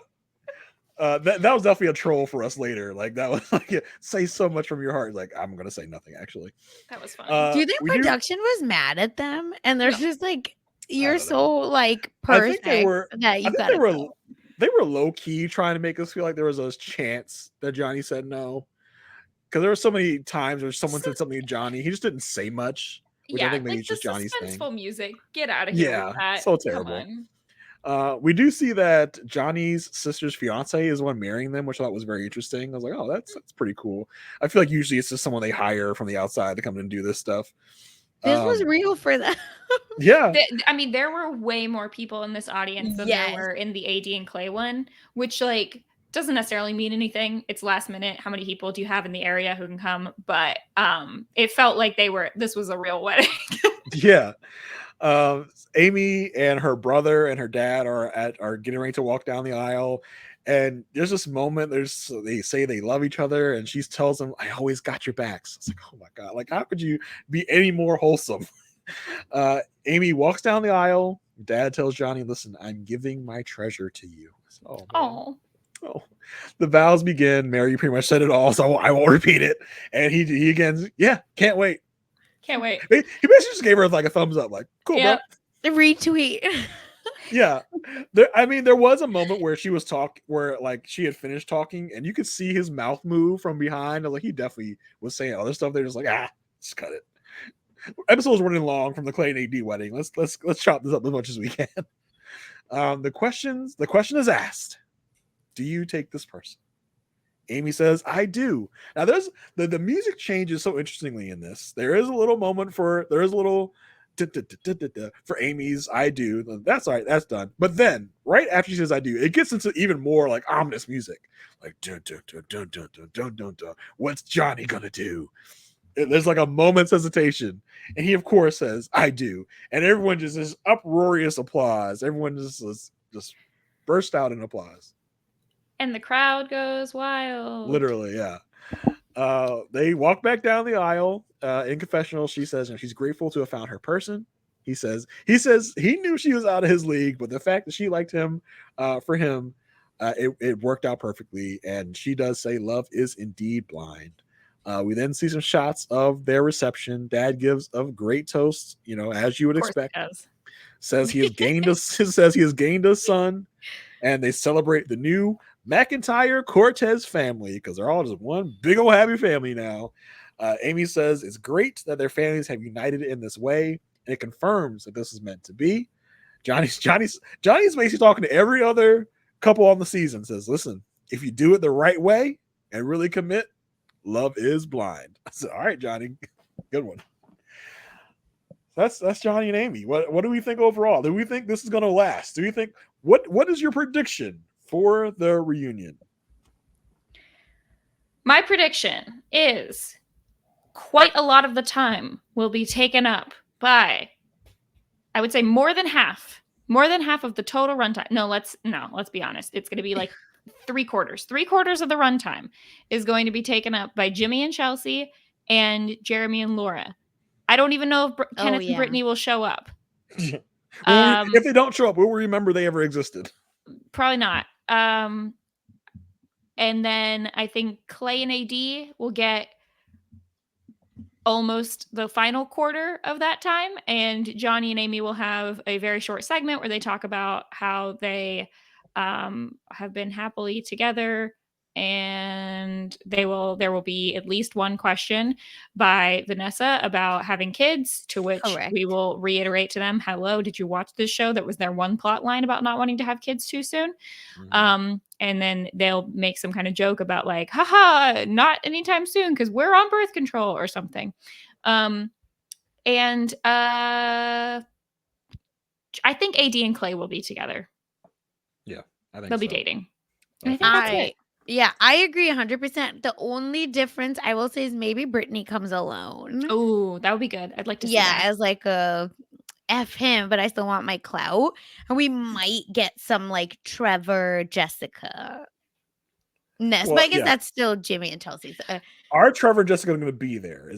That was definitely a troll for us later. Like that was like, say so much from your heart. Like, I'm gonna say nothing actually. That was fun. Do you think production was mad at them? And they're just like, you're so like perfect that you got it. They were low key trying to make us feel like there was a chance that Johnny said no. Because there were so many times where someone said something to Johnny, he just didn't say much. Which I think maybe just Johnny's thing. Suspenseful music. Get out of here with that. So terrible. We do see that Johnny's sister's fiance is the one marrying them, which I thought was very interesting. I was like, oh, that's pretty cool. I feel like usually it's just someone they hire from the outside to come in and do this stuff. This was real for them. Yeah. I mean, there were way more people in this audience than there were in the AD and Clay one, which like doesn't necessarily mean anything. It's last minute. How many people do you have in the area who can come? But it felt like this was a real wedding. Yeah. Amy and her brother and her dad are getting ready to walk down the aisle, and there's this moment. They say they love each other, and she tells them, "I always got your backs." It's like, oh my god, like how could you be any more wholesome? Amy walks down the aisle. Dad tells Johnny, "Listen, I'm giving my treasure to you." Oh. The vows begin. Mary pretty much said it all, so I won't repeat it. And he again, can't wait. Can't wait. He basically just gave her like a thumbs up, like, cool, bro. The retweet. Yeah. There was a moment where she was where like she had finished talking and you could see his mouth move from behind. I was like, he definitely was saying other stuff. They're just like, just cut it. Episode's running long from the Clay and AD wedding. Let's chop this up as much as we can. The question is asked. Do you take this person? Amy says, I do. Now there's the music changes so interestingly in this. There is a little for Amy's I do. That's all right, that's done. But then right after she says I do, it gets into even more like ominous music, like what's Johnny gonna do? There's like a moment's hesitation, and he of course says I do, and everyone just this uproarious applause. Everyone just burst out in applause. And the crowd goes wild. Literally, yeah. They walk back down the aisle. In confessional, she says she's grateful to have found her person. He says he knew she was out of his league, but the fact that she liked him, for him, it worked out perfectly. And she does say love is indeed blind. We then see some shots of their reception. Dad gives a great toast, as you would expect. Says he has gained a son, and they celebrate the new McIntyre Cortez family because they're all just one big old happy family now. Amy says it's great that their families have united in this way, and it confirms that this is meant to be. Johnny's basically talking to every other couple on the season. Says, listen, if you do it the right way and really commit, love is blind. I said, all right, Johnny, good one. That's Johnny and Amy. What do we think overall? Do we think this is going to last? Do you think what is your prediction for the reunion? My prediction is quite a lot of the time will be taken up by, I would say, more than half of the total runtime. Let's be honest. It's going to be like 3/4. 3/4 of the runtime is going to be taken up by Jimmy and Chelsea and Jeremy and Laura. I don't even know if Kenneth and Brittany will show up. If they don't show up, we'll remember they ever existed. Probably not. And then I think Clay and AD will get almost the final quarter of that time, and Johnny and Amy will have a very short segment where they talk about how they have been happily together, and there will be at least one question by Vanessa about having kids, to which we will reiterate to them, hello, did you watch this show? That was their one plot line about not wanting to have kids too soon. Mm-hmm. And then they'll make some kind of joke about like, haha, not anytime soon because we're on birth control or something. I think AD and Clay will be together. Yeah, I think they'll be dating. I think that's it. Yeah, I agree 100%. The only difference I will say is maybe Brittany comes alone. Oh, that would be good. I'd like to see that. As like a F him, but I still want my clout. And we might get some like Trevor, Jessica nest. But I guess that's still Jimmy and Chelsea. Are Trevor and Jessica going to be there?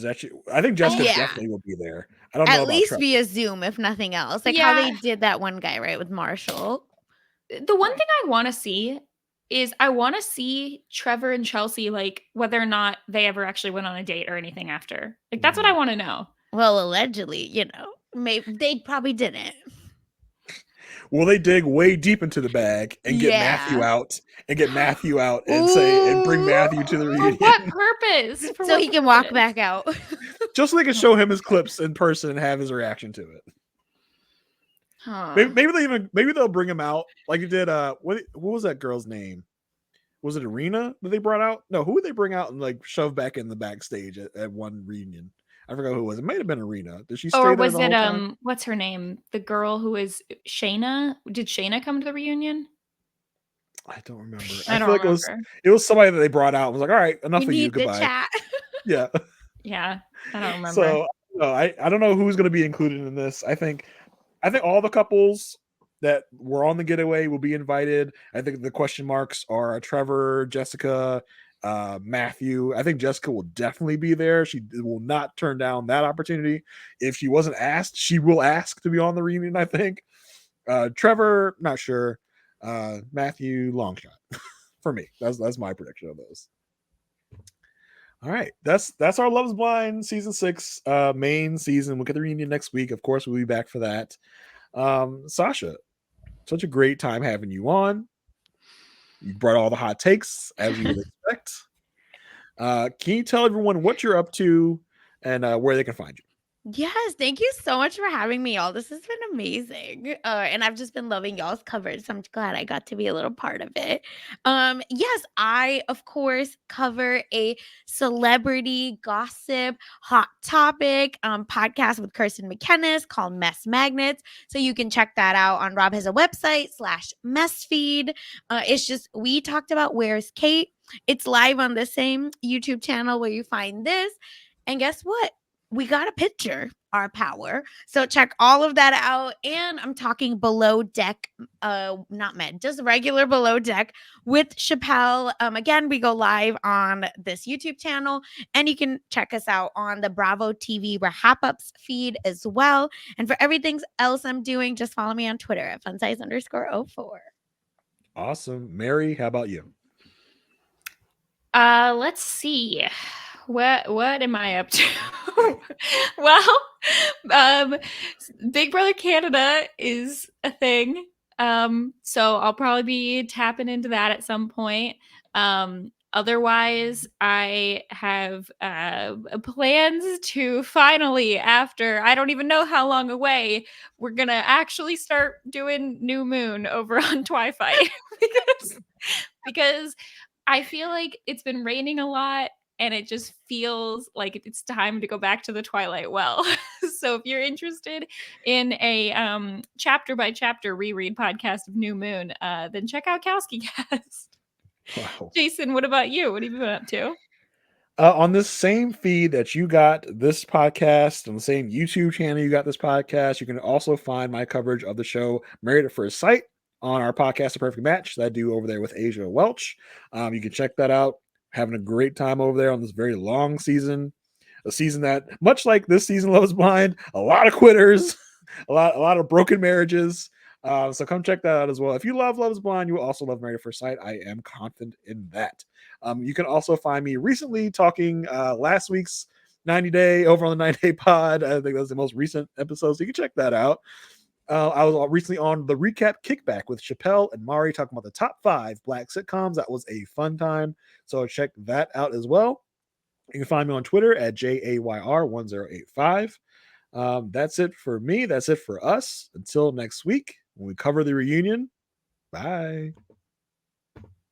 I think Jessica definitely will be there. I don't know about least Trevor. Via Zoom, if nothing else. Like how they did that one guy, right, with Marshall. The one thing I want to see is I want to see Trevor and Chelsea, like whether or not they ever actually went on a date or anything after. Like that's what I want to know. Well, allegedly, maybe they probably didn't. Will they dig way deep into the bag and get Matthew out and and bring Matthew to the reunion? For what purpose? So he can walk back out. Just so they can show him his clips in person and have his reaction to it. Huh. Maybe they'll bring him out like you did. What was that girl's name? Was it Arena that they brought out? No, who would they bring out and like shove back in the backstage at one reunion? I forgot who it was. It might have been Arena. Did she stay there? Or was it what's her name? The girl who is Shayna? Did Shayna come to the reunion? I don't remember. I feel like it was somebody that they brought out and was like, all right, enough of you. Goodbye. Chat. Yeah. Yeah. I don't remember. So I don't know who's going to be included in this. I think all the couples that were on the getaway will be invited. I think the question marks are Trevor, Jessica, Matthew. I think Jessica will definitely be there. She will not turn down that opportunity. If she wasn't asked, she will ask to be on the reunion, I think. Trevor, not sure. Matthew, long shot for me. That's my prediction of those. All right, that's our Love Is Blind season 6 main season. We'll get the reunion next week. Of course, we'll be back for that. Sasha, such a great time having you on. You brought all the hot takes as you would expect. Can you tell everyone what you're up to and where they can find you? Yes, thank you so much for having me, y'all. This has been amazing. And I've just been loving y'all's coverage. So I'm glad I got to be a little part of it. Yes, I of course cover a celebrity gossip hot topic podcast with Kirsten McKennis called Mess Magnets. So you can check that out on Rob has a website /mess feed. It's just we talked about Where's Kate. It's live on the same YouTube channel where you find this. And guess what? We got a picture our power. So check all of that out. And I'm talking below deck, not med, just regular below deck with Chappelle. Again, we go live on this YouTube channel, and you can check us out on the Bravo TV RHAP-Ups feed as well. And for everything else I'm doing, just follow me on Twitter at funsize_04. Awesome. Mary, how about you? Let's see. What am I up to? Well, Big Brother Canada is a thing. So I'll probably be tapping into that at some point. Otherwise, I have plans to finally, after I don't even know how long away, we're gonna actually start doing New Moon over on Twi-Fi because I feel like it's been raining a lot and it just feels like it's time to go back to the Twilight Well. So if you're interested in a chapter by chapter reread podcast of New Moon, then check out Kowski Cast. Wow. Jason, what about you? What have you been up to? On this same feed that you got this podcast, on the same YouTube channel you got this podcast, you can also find my coverage of the show Married at First Sight on our podcast, The Perfect Match, that I do over there with Asia Welch. You can check that out. Having a great time over there on this very long season, a season that, much like this season, Love is Blind, a lot of quitters, a lot of broken marriages. So come check that out as well. If you love Love is Blind, you will also love Married at First Sight. I am confident in that. You can also find me recently talking last week's 90 Day over on the 90 Day Pod. I think that was the most recent episode, so you can check that out. I was recently on the recap kickback with Chappelle and Mari talking about the top 5 Black sitcoms. That was a fun time, so check that out as well. You can find me on Twitter at JAYR1085. That's it for me. That's it for us. Until next week when we cover the reunion. Bye.